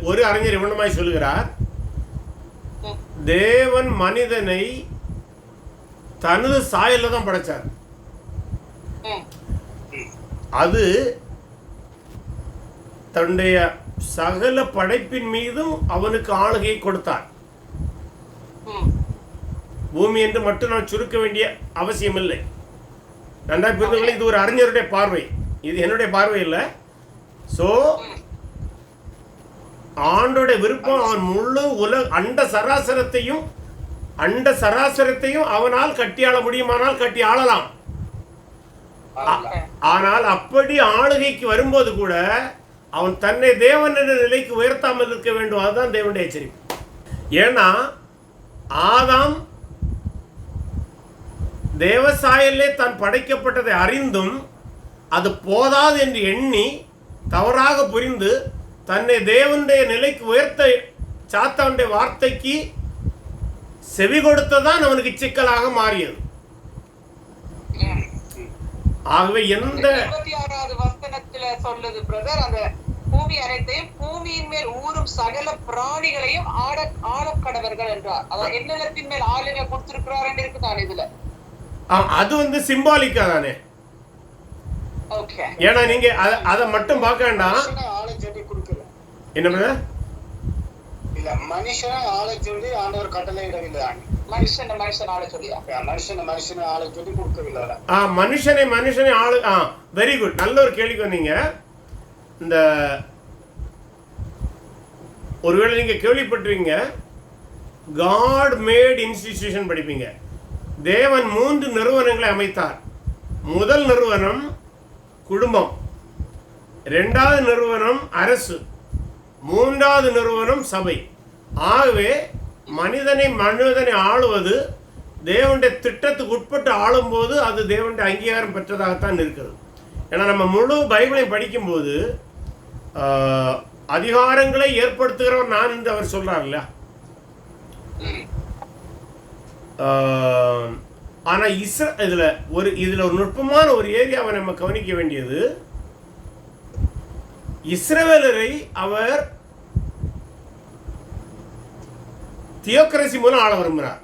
S1: ஒரு அறிஞர் இவனமாய் சொல்லுகிறார், தேவன் மனிதனை தனது சாயல்ல தான் படைச்சார். அது தன்னுடைய சகல படைப்பின் மீதும் அவனுக்கு ஆளுகையை கொடுத்தார். பூமி என்று மட்டும் நான் சுருக்க வேண்டிய அவசியம் இல்லை. நன்றாக புரிந்து, இது ஒரு அறிஞருடைய பார்வை, இது என்னுடைய பார்வை இல்லை. ஸோ ஆண்டோட விருப்பம் அவன் முழு அண்ட சராசரத்தையும் அவனால் கட்டி ஆள முடியுமானால் கட்டி ஆளலாம். ஆனால் அப்படி ஆளுகைக்கு வரும்போது கூட அவன் தன்னை தேவன் என்ற நிலைக்கு உயர்த்தாமல் இருக்க வேண்டும். அதுதான் தேவனுடைய எச்சரிக்கை. ஏன்னா ஆதாம் தேவசாயலே தான் படைக்கப்பட்டதை அறிந்தும் அது போதாது என்று எண்ணி தவறாக புரிந்து தன்னை தேவனுடைய நிலைக்கு உயர்த்த சாத்தானுடைய வார்த்தைக்கு செவி கொடுத்ததான் அவனுக்கு சிக்கலாக மாறியது. ஆகவே எந்த
S2: 26வது வசனத்துல சொல்லுது பிரதர், அந்த பூமி அனைத்தையும் பூமியின் மேல் ஊறும் சகல பிராணிகளையும் ஆளக்கடவர்கள் என்றார். அவர் என்னிடத்தின் மேல் ஆளுகை கொடுத்திருக்கிறார் என்று இருக்குதான் இதுல.
S1: அது வந்து சிம்பாலிக்கா தானே. ஏன்னா நீங்க அதை மட்டும் பார்க்க வேண்டாம். என்ன
S3: இல்ல, மனுஷனை ஆளை சொல்லி ஆண்டவர் கட்டளை இடவில்லை. மனுஷனை ஆளை சொல்லி கொடுக்கவில்லை.
S1: மனுஷனை ஆளு. வெரி குட், நல்ல ஒரு கேள்விக்கு வந்தீங்க. இந்த ஒருவேளை நீங்க கேள்விப்பட்டிருக்கீங்க, காட் மேட் இன்ஸ்டிடியூஷன் படிப்பீங்க. தேவன் 3 நிறுவனங்களை அமைத்தார். முதல் நிறுவனம் குடும்பம், 2வது நிறுவனம் அரசு, 3வது நிறுவனம் சபை. ஆகவே மனிதனை ஆளுவது தேவனுடைய திட்டத்துக்கு உட்பட்டு ஆளும்போது அது தேவனுடைய அங்கீகாரம் பெற்றதாகத்தான் இருக்கிறது. ஏன்னா நம்ம முழு பைபிளையும் படிக்கும்போது அதிகாரங்களை ஏற்படுத்துகிறவர் நான் என்று அவர் சொல்றார் இல்லையா? ஆனால் இதில் ஒரு நுட்பமான ஒரு ஏரியாவை நம்ம கவனிக்க வேண்டியது, இஸ்ரவேலரை அவர் தியோக்ரசி மூலம் ஆள விரும்புகிறார்.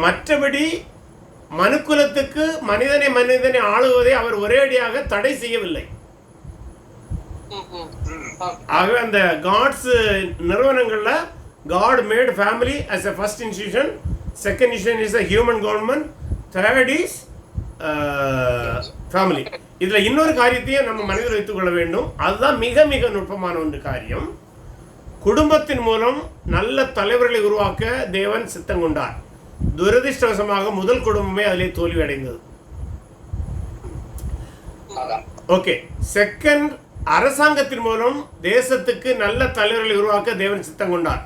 S1: மற்றபடி மனுக்குலத்துக்கு மனிதனை ஆளுவதை அவர் ஒரேடியாக தடை செய்யவில்லை. ஆகவே அந்த காட்ஸ் நிறுவனங்கள்ல God made family as a first institution, second institution is a human government, third is family. இதுல இன்னொரு காரியத்தையும் நம்ம மனதில் வைத்துக் கொள்ள வேண்டும். அதுதான் மிக மிக நுட்பமான ஒரு காரியம். குடும்பத்தின் மூலம் நல்ல தலைவர்களை உருவாக்க தேவன் சித்தம் கொண்டார். துரதிர்ஷ்டவசமாக முதல் குடும்பமே அதிலே தோல்வி அடைந்தது. ஓகே, செகண்ட் அரசாங்கத்தின் மூலம் தேசத்துக்கு நல்ல தலைவர்களை உருவாக்க தேவன் சித்தம் கொண்டார்.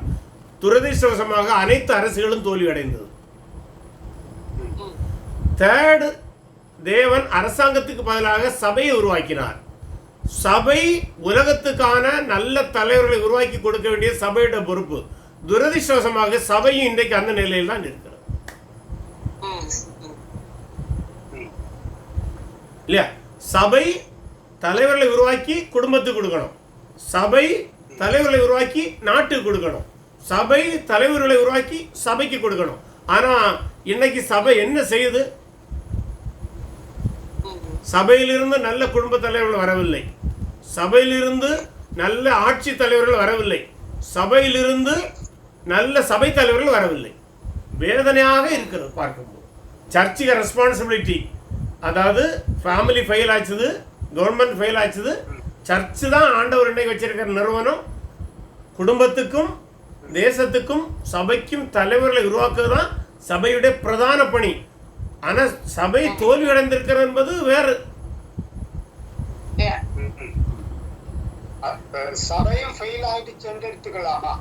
S1: துரதிர்ஷ்டவசமாக அனைத்து அரசுகளும் தோல்வி அடைந்தது. தேர்ட், தேவன் அரசாங்கத்துக்கு பதிலாக சபையை உருவாக்கினார். சபை உலகத்துக்கான நல்ல தலைவர்களை உருவாக்கி கொடுக்க வேண்டிய சபையோட பொறுப்பு. துரதிர்ஷ்டவசமாக சபையும் இன்றைக்கு அந்த நிலையில் தான் இருக்கிறது இல்லையா? சபை தலைவர்களை உருவாக்கி குடும்பத்துக்கு கொடுக்கணும், சபை தலைவர்களை உருவாக்கி நாட்டுக்கு கொடுக்கணும், சபை தலைவர்களை உருவாக்கி சபைக்கு கொடுக்கணும். ஆனால் இன்னைக்கு சபை என்ன செய்யுது? சபையிலிருந்து நல்ல குடும்ப தலைவர்கள் வரவில்லை, சபையிலிருந்து நல்ல ஆட்சி தலைவர்கள் வரவில்லை, சபையிலிருந்து நல்ல சபை தலைவர்கள் வரவில்லை. வேதனையாக இருக்கிறது பார்க்கும்போது. சர்ச்சுக்கு ரெஸ்பான்சிபிலிட்டி, அதாவது ஃபேமிலி ஃபெயில் ஆச்சுது, கவர்மெண்ட் ஃபெயில் ஆச்சுது, சர்ச்சு தான் ஆண்டவர் இன்னைக்கு வச்சிருக்கிற நிறுவனம். குடும்பத்துக்கும் தேசத்துக்கும் சபைக்கும் தலைவர்களை உருவாக்குவது தான் சபையுடைய பிரதான பணி. ஆனால் சபை தோல்வி அடைந்திருக்கிறது என்பது வேறு.
S3: சபையும் ஃபெயில் ஆகிட்டு எடுத்துக்கலாமா?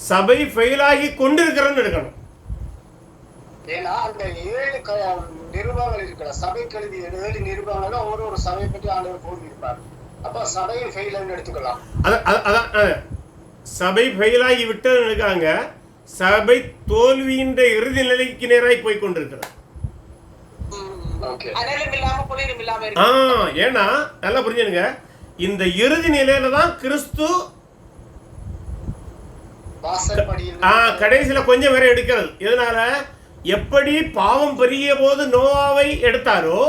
S1: சபை ஃபெயில் ஆகி கொண்டிருக்கிறன்னு எடுக்கணும்.
S3: ஏன்னா அந்த 7 நிருபங்கள் இருக்கிற சபைக்கு எழுதிய 7 நிருபங்களும் ஒரு சபையை பற்றி ஆண்டவர் கூறியிருப்பார். அப்ப சபையும் ஃபெயில் எடுத்துக்கலாம்.
S1: அதான் சபை ஃபெயிலாகி விட்டதுன்னு இருக்காங்க. சபை தோல்வியின் இறுதி நிலைக்கு நேராய் போய் கொண்டிருக்கிறது. ஏன்னா நல்லா புரிஞ்சுங்க, இந்த இறுதி நிலையில தான் கிறிஸ்து கடைசியில கொஞ்சம் வேற எடுக்கிறது. எதனால? எப்படி பாவம் பெருகிய போது நோவாவை எடுத்தாரோ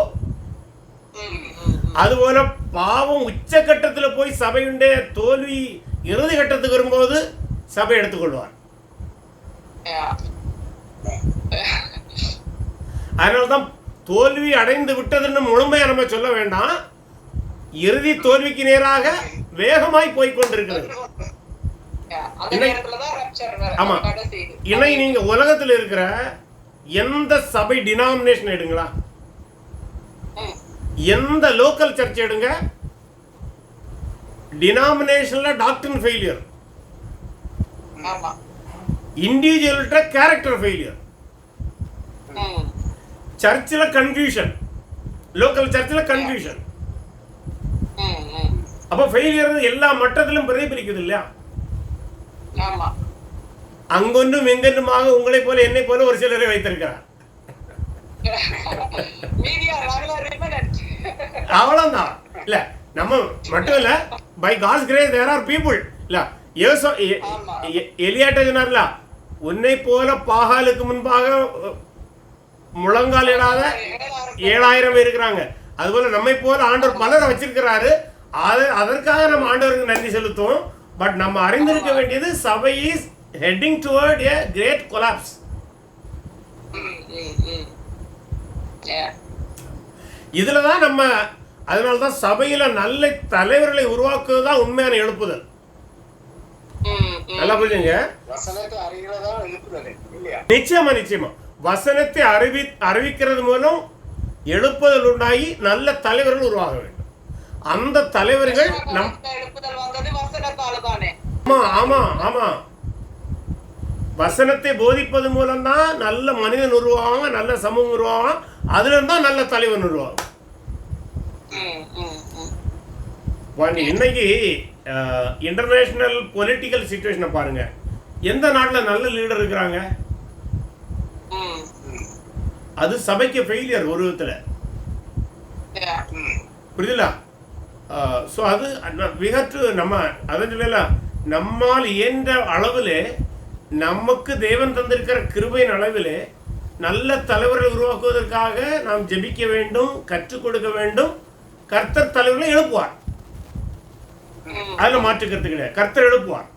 S1: அதுபோல பாவம் உச்சகட்டத்தில் போய் சபையுடைய தோல்வி இறுதி கட்டத்துக்கு வரும்போது சபை எடுத்துக்கொள்வார். அதனால்தான் தோல்வி அடைந்து விட்டதுன்னு முழுமையா நம்ம சொல்ல வேண்டாம். இறுதி தோல்விக்கு நேராக வேகமாய் போய்கொண்டிருக்கிறது. ஆமா, இன்னைக்கு நீங்க உலகத்தில் இருக்கிற எந்த சபை டினாமினேஷன் எடுங்களா, எந்த லோக்கல் சர்ச் எடுங்க, டினாமினேஷன்ல டாக்டரின் ஃபெயிலியர், இண்டிவிஜுவல்கிட்ட கேரக்டர் ஃபெயிலியர், சர்ச்சில் கன்ஃபியூஷன், லோக்கல் சர்ச்சில் கன்ஃபியூஷன். அப்போ ஃபெயிலியர் எல்லா மட்டத்திலும் பிரதிபலிக்குது இல்லையா? அங்கொன்றும் எங்கொன்றுமாக உங்களை போல என்னை போல ஒரு சிலரை வைத்திருக்கிறார். அவ்வளவுதான். இல்ல நம்ம மட்டும் இல்ல, by God's grace there are people. இல்ல எலியாட்ட சொன்னார்ல, உன்னை போல பாகாலுக்கு முன்பாக முழங்கால் இடாத 7000 இருக்கிறாங்க. அதுபோல நம்மை போல ஆண்டவர் பலரை வச்சிருக்கிறாரு. அதற்காக நம்ம ஆண்டவருக்கு நன்றி செலுத்துவோம். பட் நம்ம அறிந்திருக்க வேண்டியது சபை is heading toward a great collapse. இதுல தான் நம்ம, அதனால தான் சபையில நல்ல தலைவர்களை உருவாக்குவது தான் உண்மையான எழுப்புதல். நல்லா புரியுங்க. நிச்சயமா நிச்சயமா வசனத்தை அறிவிக்கிறது மூலம் எழுப்புதல் உண்டாகி நல்ல தலைவர்கள் உருவாக வேண்டும். அந்த தலைவர்கள் ஆமா ஆமா வசனத்தை போதிப்பது மூலம் தான் நல்ல மனிதன் உருவாங்க, நல்ல சமூகம் உருவாங்க. அதுல தான் நல்ல தலைவன் உருவாகும். இன்னைக்கு இன்டர்நேஷனல் பொலிட்டிக்கல் சிச்சுவேஷனை பாருங்க. எந்த நாட்டில் நல்ல லீடர் இருக்கிறாங்க? அது சபைக்கு ஃபெயிலியர் ஒரு விதத்தில். புரியுதுல? ஸோ அது விகற்று நம்ம அதை சொல்லலாம். நம்மால் இயன்ற அளவில், நமக்கு தேவன் தந்திருக்கிற கிருபையின் அளவில் நல்ல தலைவர்கள் உருவாக்குவதற்காக நாம் ஜெபிக்க வேண்டும், கற்றுக் கொடுக்க வேண்டும். கர்த்தர் தலைவர்களை எழுப்புவார், அதில் மாற்றுக்கிறது கிடையாது. கர்த்தர் எழுப்புவார்.